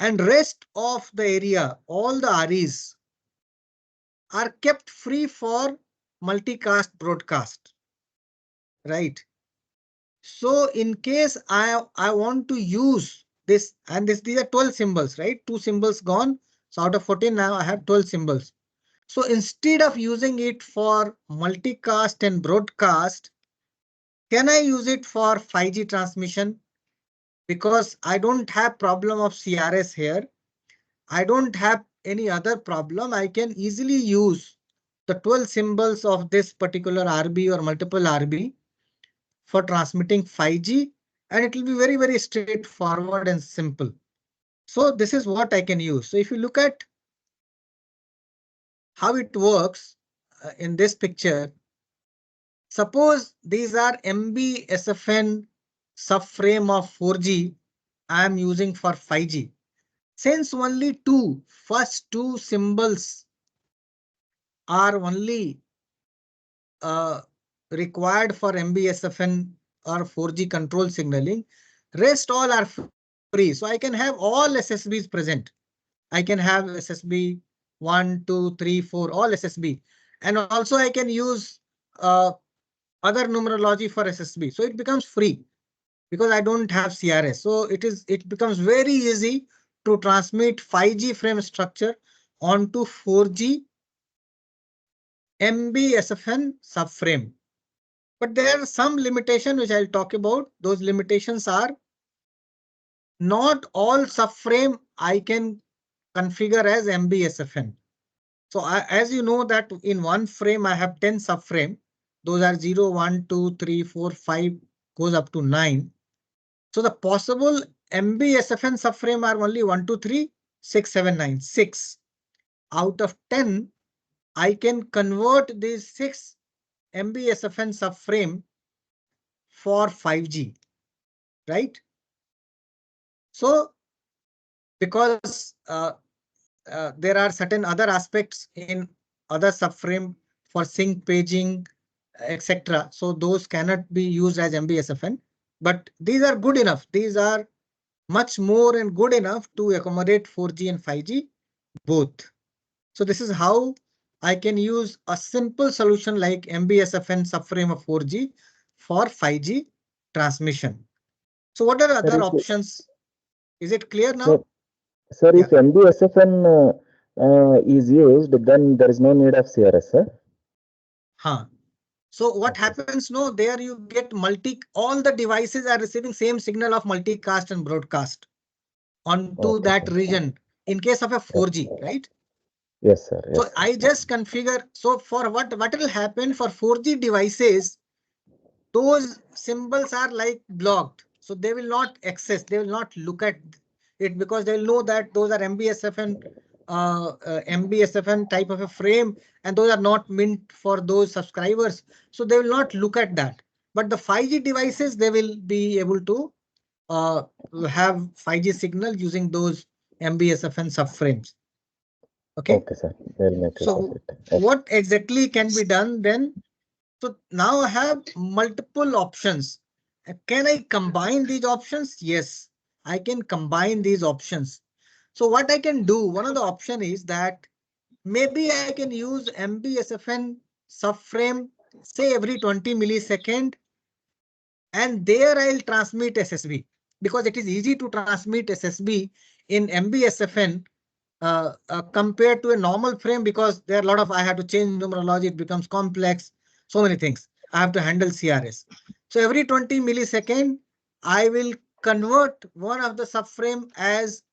and rest of the area, all the REs are kept free for multicast broadcast. right? So in case I want to use this, and these are 12 symbols, right? 2 symbols gone. So out of 14 now I have 12 symbols. So instead of using it for multicast and broadcast, can I use it for 5G transmission? Because I don't have problem of CRS here. I don't have any other problem. I can easily use the 12 symbols of this particular RB or multiple RB for transmitting 5G, and it will be very, very straightforward and simple. So this is what I can use. So if you look at how it works in this picture, suppose these are MB SFN subframe of 4G I am using for 5G. Since only first two symbols are only required for MB-SFN or 4G control signaling, rest all are free. So I can have all SSBs present. I can have SSB 1, 2, 3, 4, all SSB. And also I can use other numerology for SSB. So it becomes free because I don't have CRS. So it becomes very easy to transmit 5G frame structure onto 4G MB-SFN subframe. But there are some limitations which I'll talk about. Those limitations are not all subframe I can configure as MB-SFN. So as you know that in one frame I have 10 subframe. Those are 0, 1, 2, 3, 4, 5 goes up to 9. So the possible MB-SFN subframe are only 1, 2, 3, 6, 7, 9, 6. Out of 10, I can convert these 6 MB-SFN subframe for 5G, right? So because there are certain other aspects in other subframe for sync paging, etc. So those cannot be used as MB-SFN, but these are good enough. These are much more and good enough to accommodate 4G and 5G both. So this is how I can use a simple solution like MB-SFN subframe of 4G for 5G transmission. So what are the other options? Is it clear now? Sir, Yeah. if MB-SFN is used, then there is no need of CRS, sir. Huh. So what happens now? There you get all the devices are receiving same signal of multicast and broadcast onto that region in case of a 4G, right? Yes, sir. Yes, so sir. I just configure. So for what will happen for 4G devices, those symbols are like blocked. So they will not access, they will not look at it because they will know that those are MB-SFN type of a frame, and those are not meant for those subscribers. So they will not look at that. But the 5G devices, they will be able to have 5G signal using those MB-SFN subframes. Okay. Okay, sir. They'll make So what exactly can be done then? So now I have multiple options. Can I combine these options? Yes, I can combine these options. So what I can do, one of the option is that maybe I can use MB-SFN subframe, say every 20 millisecond, and there I'll transmit SSB because it is easy to transmit SSB in MB-SFN compared to a normal frame, because there are a lot of, I have to change numerology, it becomes complex, so many things. I have to handle CRS. So every 20 millisecond, I will convert one of the subframe as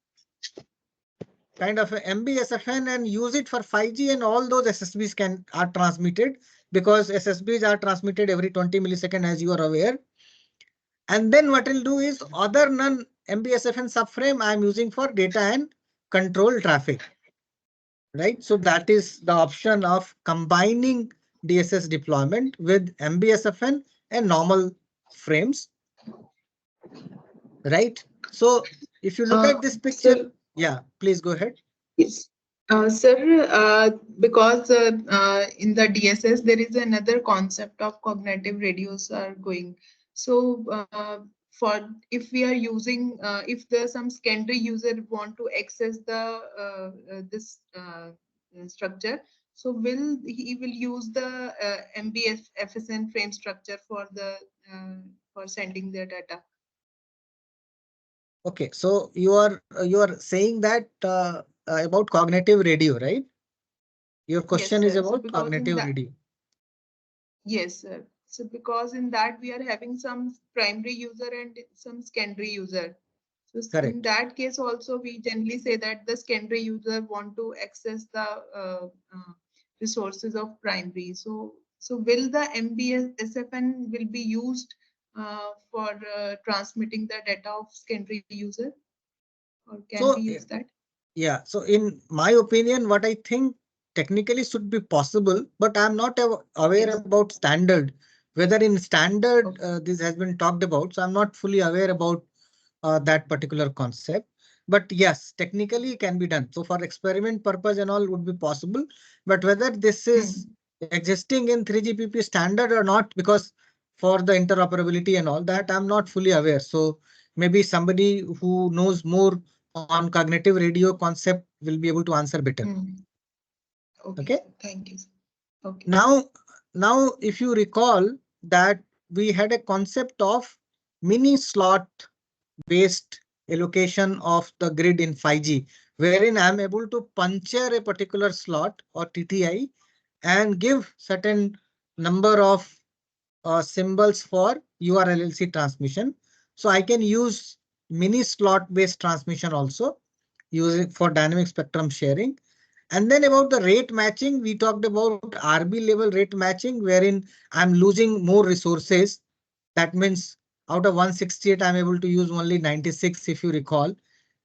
kind of a MB-SFN and use it for 5G, and all those SSBs are transmitted because SSBs are transmitted every 20 millisecond, as you are aware. And then what I'll do is other non-MB-SFN subframe I'm using for data and control traffic. Right. So that is the option of combining DSS deployment with MB-SFN and normal frames. Right. So if you look at this picture, sir, yeah, please go ahead. Yes. Sir, because in the DSS, there is another concept of cognitive radios are going. So for if we are using, if there's some secondary user want to access the this structure, So he will use the MBFSN frame structure for the for sending the data. Okay, so you are saying that about cognitive radio, right? Your question is Yes, sir. So about because in cognitive that, radio. yes, sir. So because in that we are having some primary user and some secondary user. So in Correct. that case also we generally say that the secondary user want to access the resources of primary. So will the MBSFN will be used for transmitting the data of secondary user, or can we So use that? yeah, so in my opinion, what I think technically should be possible, but I'm not aware Yes. about standard. Whether in standard Okay. this has been talked about, so I'm not fully aware about that particular concept. But yes, technically can be done. So for experiment purpose and all would be possible. But whether this is existing in 3GPP standard or not, because for the interoperability and all that, I'm not fully aware. So maybe somebody who knows more on cognitive radio concept will be able to answer better. Okay, Okay. sir. Thank you, sir. Okay. Now, if you recall that we had a concept of mini slot based allocation of the grid in 5G, wherein I'm able to puncture a particular slot or TTI and give certain number of symbols for URLLC transmission. So I can use mini slot based transmission also, use it for dynamic spectrum sharing. And then about the rate matching, we talked about RB level rate matching, wherein I'm losing more resources. That means out of 168, I'm able to use only 96, if you recall.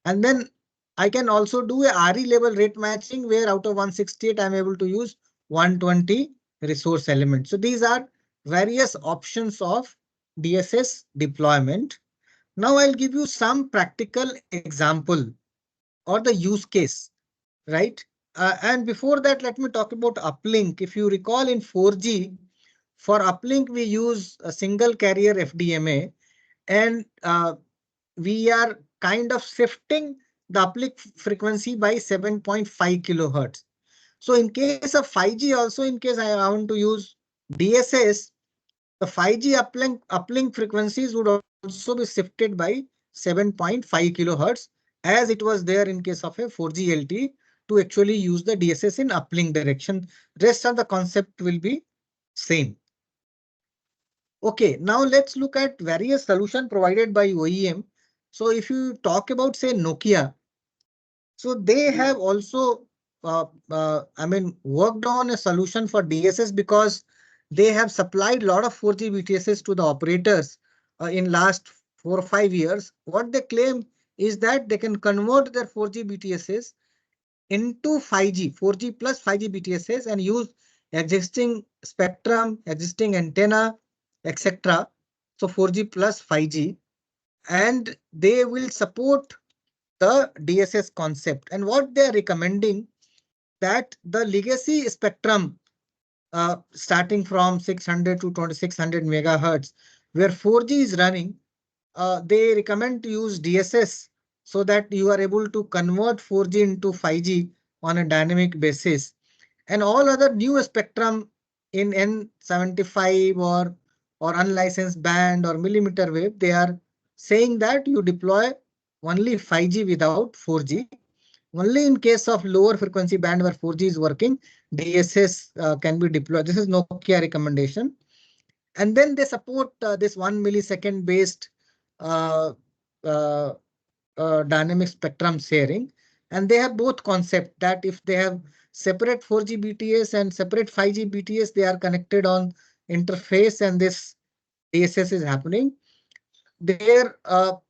And then I can also do a RE level rate matching, where out of 168, I'm able to use 120 resource elements. So these are various options of DSS deployment. Now I'll give you some practical example or the use case, right? And before that, let me talk about uplink. If you recall in 4G, for uplink, we use a single carrier FDMA, and we are kind of shifting the uplink frequency by 7.5 kilohertz. So in case of 5G also, in case I want to use DSS, the 5G uplink frequencies would also be shifted by 7.5 kilohertz, as it was there in case of a 4G LTE, to actually use the DSS in uplink direction. Rest of the concept will be same. Okay, now let's look at various solutions provided by OEM. So if you talk about, say, Nokia, so they have also, worked on a solution for DSS, because they have supplied a lot of 4G BTSs to the operators in last 4 or 5 years. What they claim is that they can convert their 4G BTSs into 5G, 4G plus 5G BTSs, and use existing spectrum, existing antenna, etc. So 4G plus 5G, and they will support the DSS concept. And what they are recommending, that the legacy spectrum starting from 600 to 2600 megahertz, where 4G is running, they recommend to use DSS, so that you are able to convert 4G into 5G on a dynamic basis. And all other new spectrum in N75 or unlicensed band or millimeter wave, they are saying that you deploy only 5G without 4G. Only in case of lower frequency band where 4G is working, DSS can be deployed. This is Nokia recommendation. And then they support this 1 millisecond based uh, uh, dynamic spectrum sharing. And they have both concept, that if they have separate 4G BTS and separate 5G BTS, they are connected on interface, and this DSS is happening. Their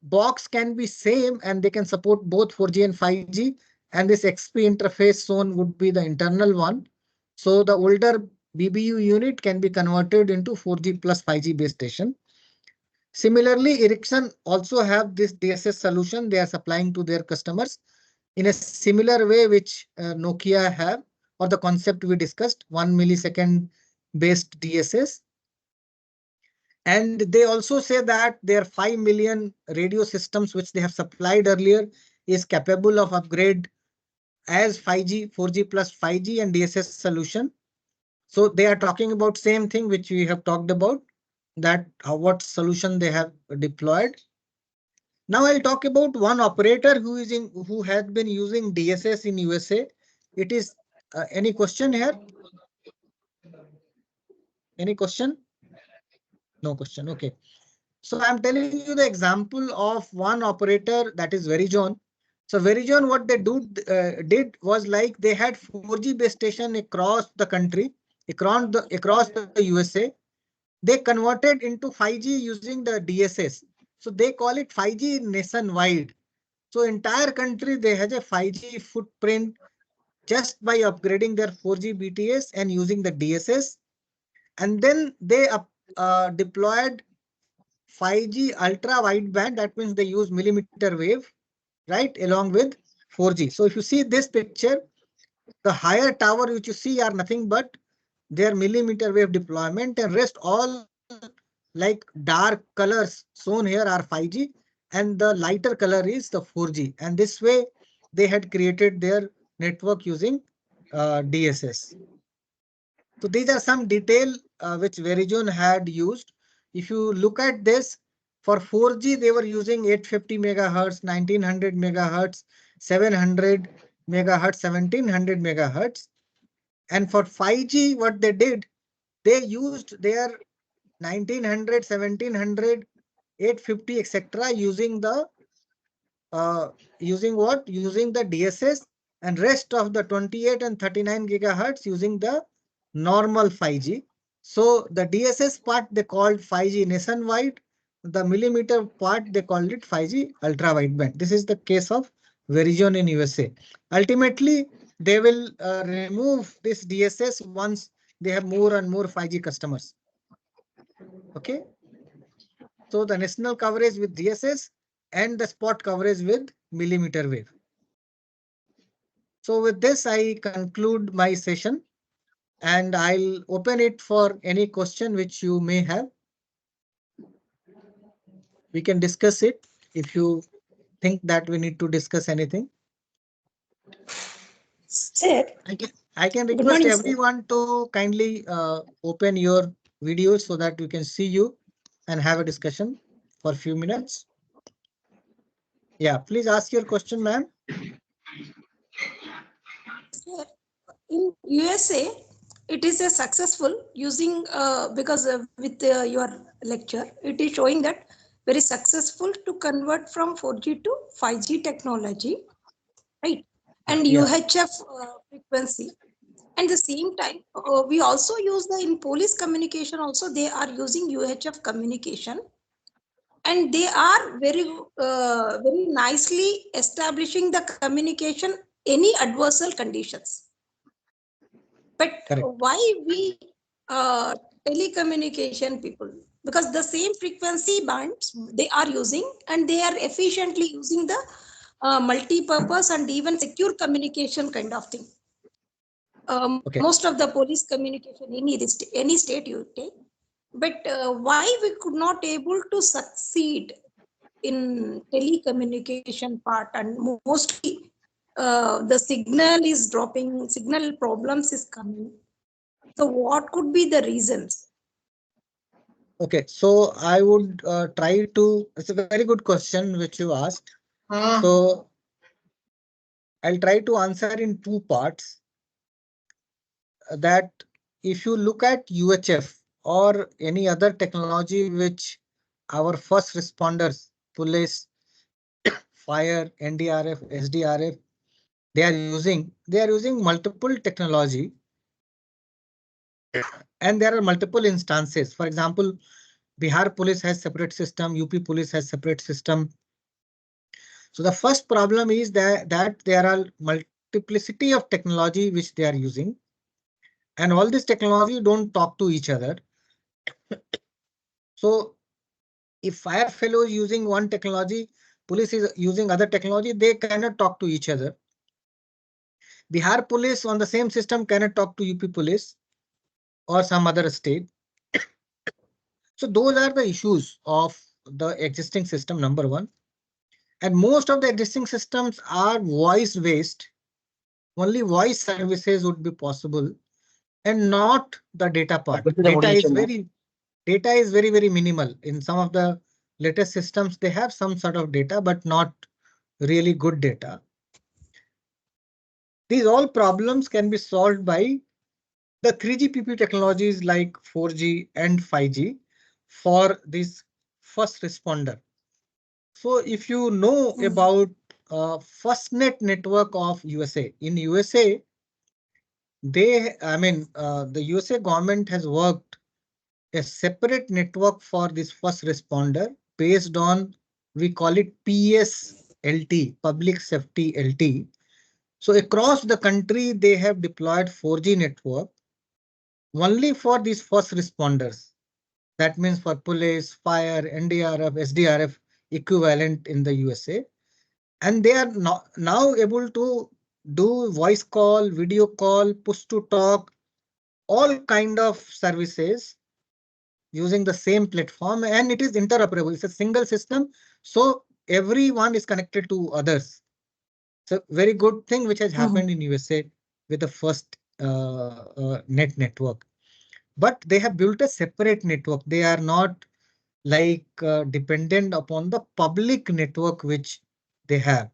box can be same, and they can support both 4G and 5G. And this XP interface zone would be the internal one. So the older BBU unit can be converted into 4G plus 5G base station. Similarly, Ericsson also have this DSS solution they are supplying to their customers in a similar way, which Nokia have, or the concept we discussed, 1 millisecond based DSS. And they also say that their 5 million radio systems, which they have supplied earlier, is capable of upgrade as 5G, 4G plus 5G and DSS solution. So they are talking about same thing which we have talked about, that what solution they have deployed. Now I'll talk about one operator who has been using DSS in USA. It is any question here? Any question? No question. Okay. So I'm telling you the example of one operator, that is Verizon. So Verizon, what they did was like they had 4G base station across the country, across the USA. They converted into 5G using the DSS. So they call it 5G nationwide. So entire country they has a 5G footprint just by upgrading their 4G BTS and using the DSS. And then they deployed 5G ultra wideband. That means they use millimeter wave, right, along with 4G. So if you see this picture, the higher tower which you see are nothing but their millimeter wave deployment, and rest all like dark colors shown here are 5G and the lighter color is the 4G. And this way they had created their network using DSS. So these are some detail which Verizon had used. If you look at this, for 4G, they were using 850 megahertz, 1900 megahertz, 700 megahertz, 1700 megahertz. And for 5G, what they did, they used their 1900, 1700, 850, etc. using the using what? Using the DSS, and rest of the 28 and 39 gigahertz using the normal 5G. So the DSS part they called 5G nationwide. The millimeter part they called it 5G ultra wideband. This is the case of Verizon in USA. Ultimately, they will remove this DSS once they have more and more 5G customers. Okay. So the national coverage with DSS and the spot coverage with millimeter wave. So with this, I conclude my session and I'll open it for any question which you may have. We can discuss it if you think that we need to discuss anything. Sir, I can good request morning, everyone to kindly open your videos so that we can see you and have a discussion for a few minutes. Yeah, please ask your question, ma'am. In USA, it is a successful using because with your lecture, it is showing that very successful to convert from 4G to 5G technology, right? And Yeah. UHF frequency. And the same time, we also use the in police communication also they are using UHF communication, and they are very nicely establishing the communication any adversarial conditions. But Correct. why we telecommunication people? Because the same frequency bands they are using, and they are efficiently using the multi-purpose and even secure communication kind of thing. Okay. Most of the police communication in any state you take, but why we could not able to succeed in telecommunication part, and mostly the signal is dropping, signal problems is coming. So what could be the reasons? Okay, so I would try to, it's a very good question which you asked. So I'll try to answer in two parts. That if you look at UHF or any other technology which our first responders, police, fire, NDRF, SDRF, they are using multiple technology, and there are multiple instances. For example, Bihar police has separate system, UP police has separate system. So the first problem is that there are multiplicity of technology which they are using, and all this technology don't talk to each other. So if fire fellow is using one technology, police is using other technology, they cannot talk to each other. Bihar police on the same system cannot talk to UP police or some other state. So those are the issues of the existing system, number one. And most of the existing systems are voice based. only voice services would be possible and not the data part. Data is very minimal. In some of the latest systems, they have some sort of data, but not really good data. These all problems can be solved by the 3GPP technologies like 4G and 5G for this first responder. So if you know about FirstNet network of USA, in USA, the USA government has worked a separate network for this first responder based on, we call it PSLT, Public Safety LT. So across the country, they have deployed 4G network only for these first responders. That means for police, fire, NDRF, SDRF equivalent in the USA. And they are now able to do voice call, video call, push to talk, all kind of services using the same platform, and it is interoperable. It's a single system, so everyone is connected to others. So very good thing which has happened in USA with the first net network. But they have built a separate network. They are not like dependent upon the public network which they have.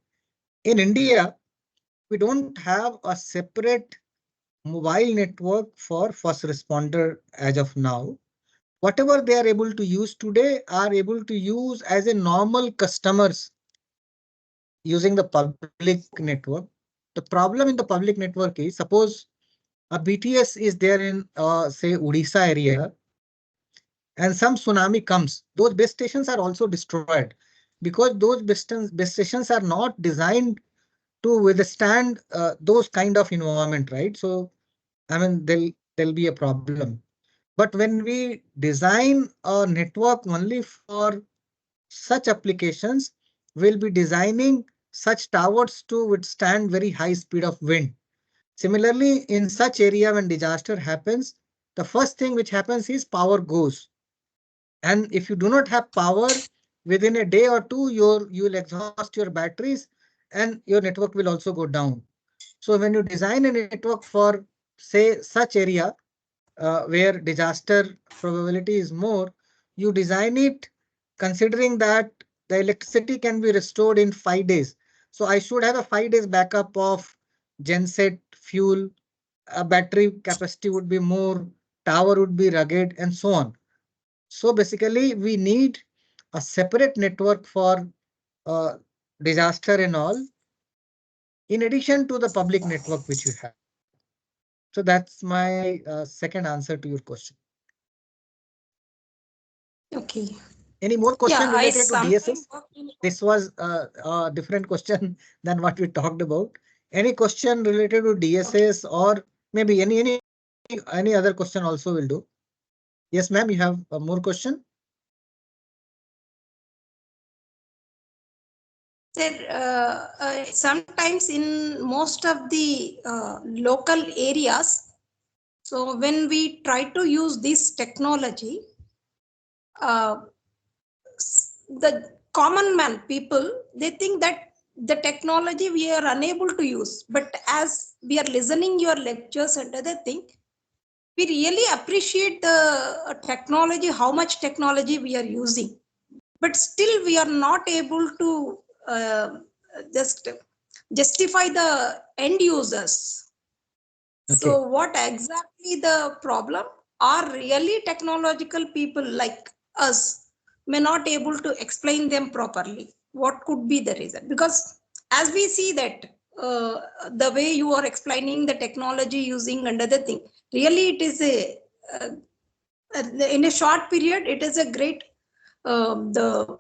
In India, we don't have a separate mobile network for first responder as of now. Whatever they are able to use today are able to use as a normal customers using the public network. The problem in the public network is, suppose a BTS is there in say Odisha area and some tsunami comes, those base stations are also destroyed because those base stations are not designed to withstand those kind of environment, right? So I mean, there'll be a problem. But when we design a network only for such applications, we'll be designing such towers to withstand very high speed of wind. Similarly, in such area when disaster happens, the first thing which happens is power goes. And if you do not have power within a day or two, you'll exhaust your batteries and your network will also go down. So when you design a network for, say, such area where disaster probability is more, you design it considering that the electricity can be restored in 5 days. So I should have a 5 days backup of genset fuel, a battery capacity would be more, tower would be rugged, and so on. So basically, we need a separate network for uh, disaster and all, in addition to the public network which we have. So that's my second answer to your question. Okay. Any more question Yeah, related to DSS? This was a different question than what we talked about. Any question related to DSS or maybe any other question also will do. Yes, ma'am, you have more question? Sir, sometimes in most of the local areas, so when we try to use this technology, the common man people, they think that the technology we are unable to use. But as we are listening your lectures and other thing, we really appreciate the technology, how much technology we are using. But still we are not able to just justify the end users. Okay. So what exactly the problem? Are really technological people like us may not able to explain them properly? What could be the reason? Because as we see that the way you are explaining the technology using another thing, really it is in a short period, it is a great the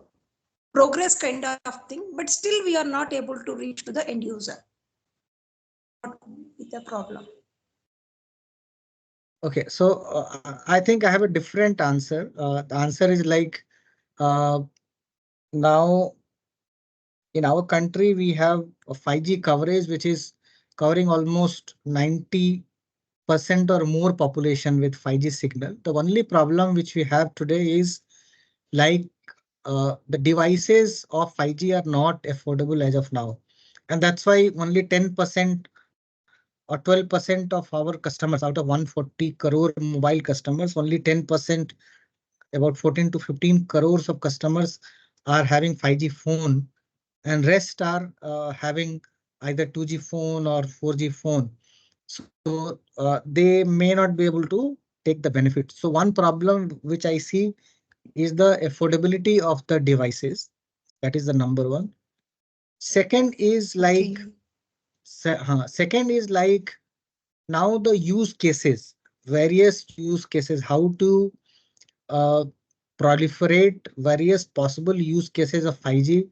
progress kind of thing, but still we are not able to reach to the end user. What could be the problem? Okay, so I think I have a different answer. The answer is like now in our country we have a 5G coverage which is covering almost 90% or more population with 5G signal. The only problem which we have today is like the devices of 5G are not affordable as of now. And that's why only 10% or 12% of our customers out of 140 crore mobile customers, only 10%, about 14 to 15 crores of customers are having 5G phone, and rest are having either 2G phone or 4G phone. So they may not be able to take the benefit. So one problem which I see is the affordability of the devices. That is the number one. Second is like, second is like now the use cases, various use cases, how to uh, proliferate various possible use cases of 5G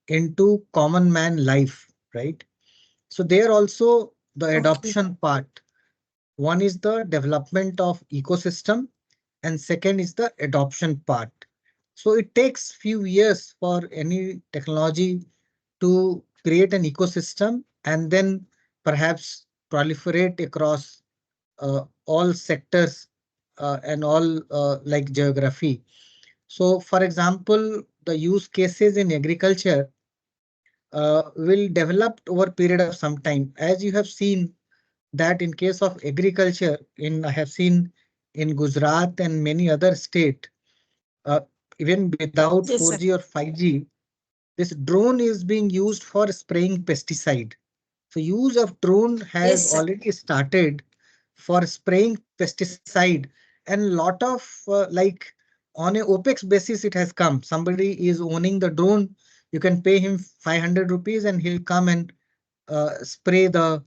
into common man life, right? So there also the adoption part. One is the development of ecosystem and second is the adoption part. So it takes few years for any technology to create an ecosystem and then perhaps proliferate across all sectors and all like geography. So for example, the use cases in agriculture will develop over a period of some time. As you have seen that in case of agriculture, I have seen in Gujarat and many other states, uh, even without 4G or 5G, this drone is being used for spraying pesticide. So use of drone has already started for spraying pesticide, and lot of like on a OPEX basis it has come. Somebody is owning the drone. You can pay him 500 rupees and he'll come and spray the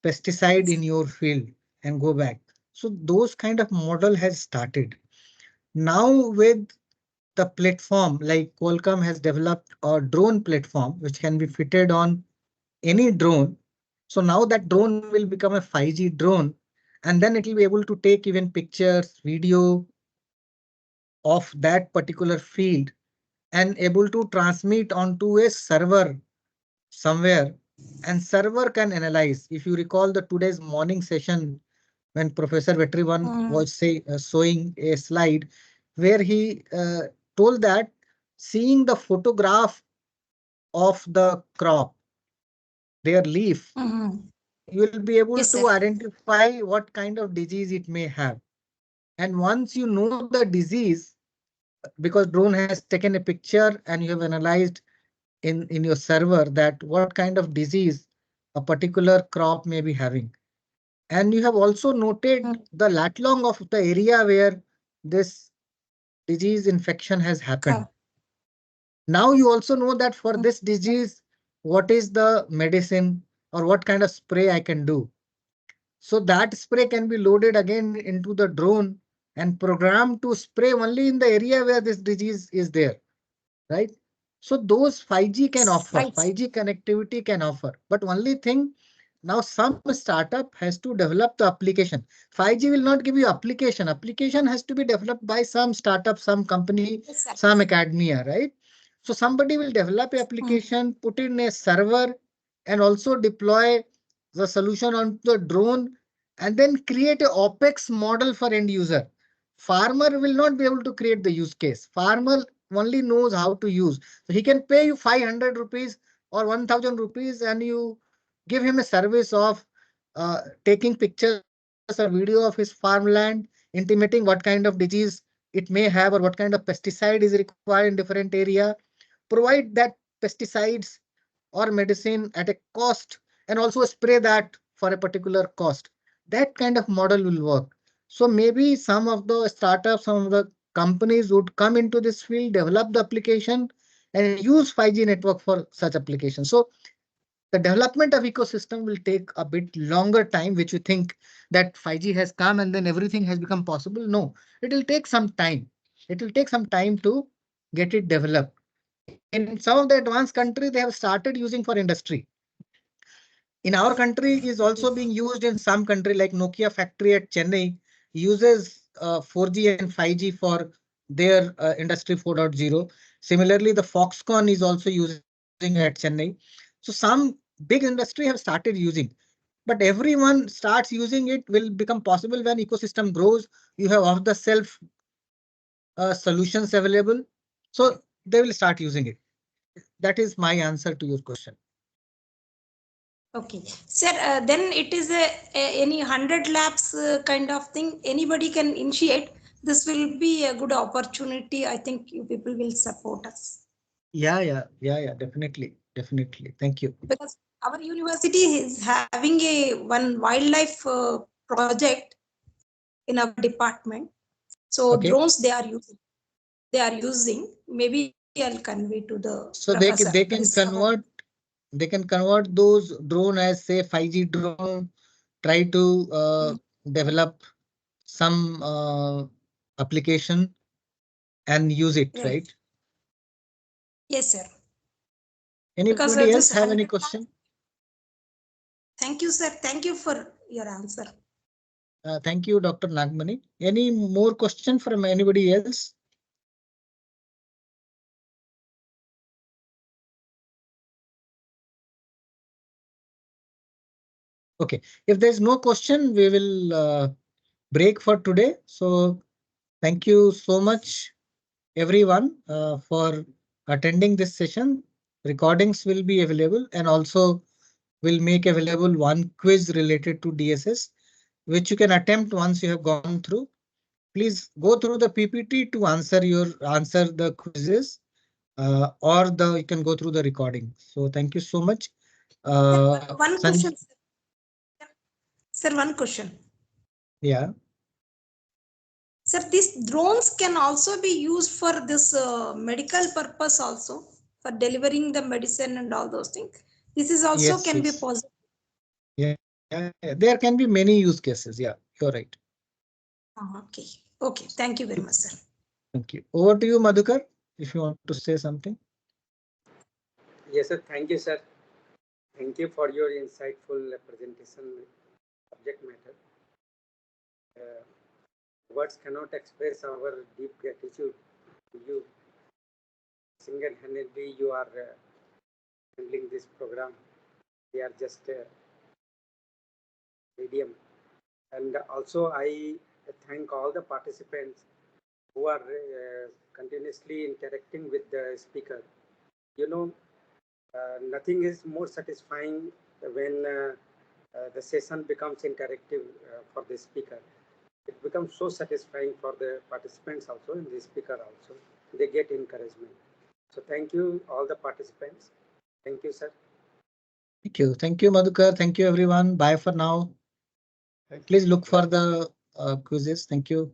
pesticide in your field and go back. So those kind of model has started. Now with the platform like Qualcomm has developed a drone platform which can be fitted on any drone. So now that drone will become a 5G drone and then it will be able to take even pictures, video of that particular field and able to transmit onto a server somewhere, and server can analyze. If you recall the today's morning session when Professor Vetrivan was showing a slide where he told that seeing the photograph of the crop, their leaf, you will be able to identify what kind of disease it may have. And once you know the disease, because drone has taken a picture and you have analyzed in your server that what kind of disease a particular crop may be having. And you have also noted the lat long of the area where this disease infection has happened. Now you also know that for this disease, what is the medicine or what kind of spray I can do. So that spray can be loaded again into the drone and programmed to spray only in the area where this disease is there, right? So those 5G can offer, 5G connectivity can offer, but only thing now some startup has to develop the application. 5G will not give you application. Application has to be developed by some startup, some company, some academia, right? So somebody will develop a application, put in a server and also deploy the solution on the drone and then create a OPEX model for end user. Farmer will not be able to create the use case. Farmer only knows how to use. So he can pay you 500 rupees or 1000 rupees and you give him a service of taking pictures or video of his farmland, intimating what kind of disease it may have or what kind of pesticide is required in different area, provide that pesticides or medicine at a cost and also spray that for a particular cost. That kind of model will work. So maybe some of the startups, some of the companies would come into this field, develop the application and use 5G network for such applications. So the development of ecosystem will take a bit longer time, which you think that 5G has come and then everything has become possible. No, it will take some time. It will take some time to get it developed. In some of the advanced countries, they have started using for industry. In our country is also being used in some country like Nokia factory at Chennai uses 4G and 5G for their industry 4.0. Similarly, the Foxconn is also using at Chennai. So some big industry have started using, but everyone starts using it will become possible when ecosystem grows. You have off the shelf solutions available. So they will start using it. That is my answer to your question. Okay, sir. Then it is any 100 laps kind of thing. Anybody can initiate. This will be a good opportunity. I think you people will support us. Yeah. Definitely. Thank you. Because our university is having a one wildlife project in our department. So Okay. drones they are using. Maybe I'll convey to the So professor. they can convert those drone as say 5G drone, try to develop some application and use it, right? Yes, sir. Because Anybody else this have any question? Thank you, sir. Thank you for your answer. Thank you, Dr. Nagmani. Any more question from anybody else? Okay, if there's no question, we will break for today. So thank you so much, everyone, for attending this session. Recordings will be available, and also we'll make available one quiz related to DSS, which you can attempt once you have gone through. Please go through the PPT to answer the quizzes, or you can go through the recording. So thank you so much. One question, sir. One question. Yeah. Sir, these drones can also be used for this medical purpose also, for delivering the medicine and all those things. This is also Yes, can be yes. possible. Yeah. There can be many use cases. Yeah, you're right. Okay. Okay. Thank you very much, sir. Thank you. Over to you, Madhukar, if you want to say something. Yes, sir. Thank you, sir. Thank you for your insightful presentation subject matter. Words cannot express our deep gratitude to you. Single-handedly, you are handling this program. We are just a medium. And also, I thank all the participants who are continuously interacting with the speaker. You know, nothing is more satisfying when the session becomes interactive for the speaker. It becomes so satisfying for the participants also and the speaker also. They get encouragement. So thank you all the participants. Thank you, sir. Thank you. Thank you, Madhukar. Thank you, everyone. Bye for now. Please look for the quizzes. Thank you.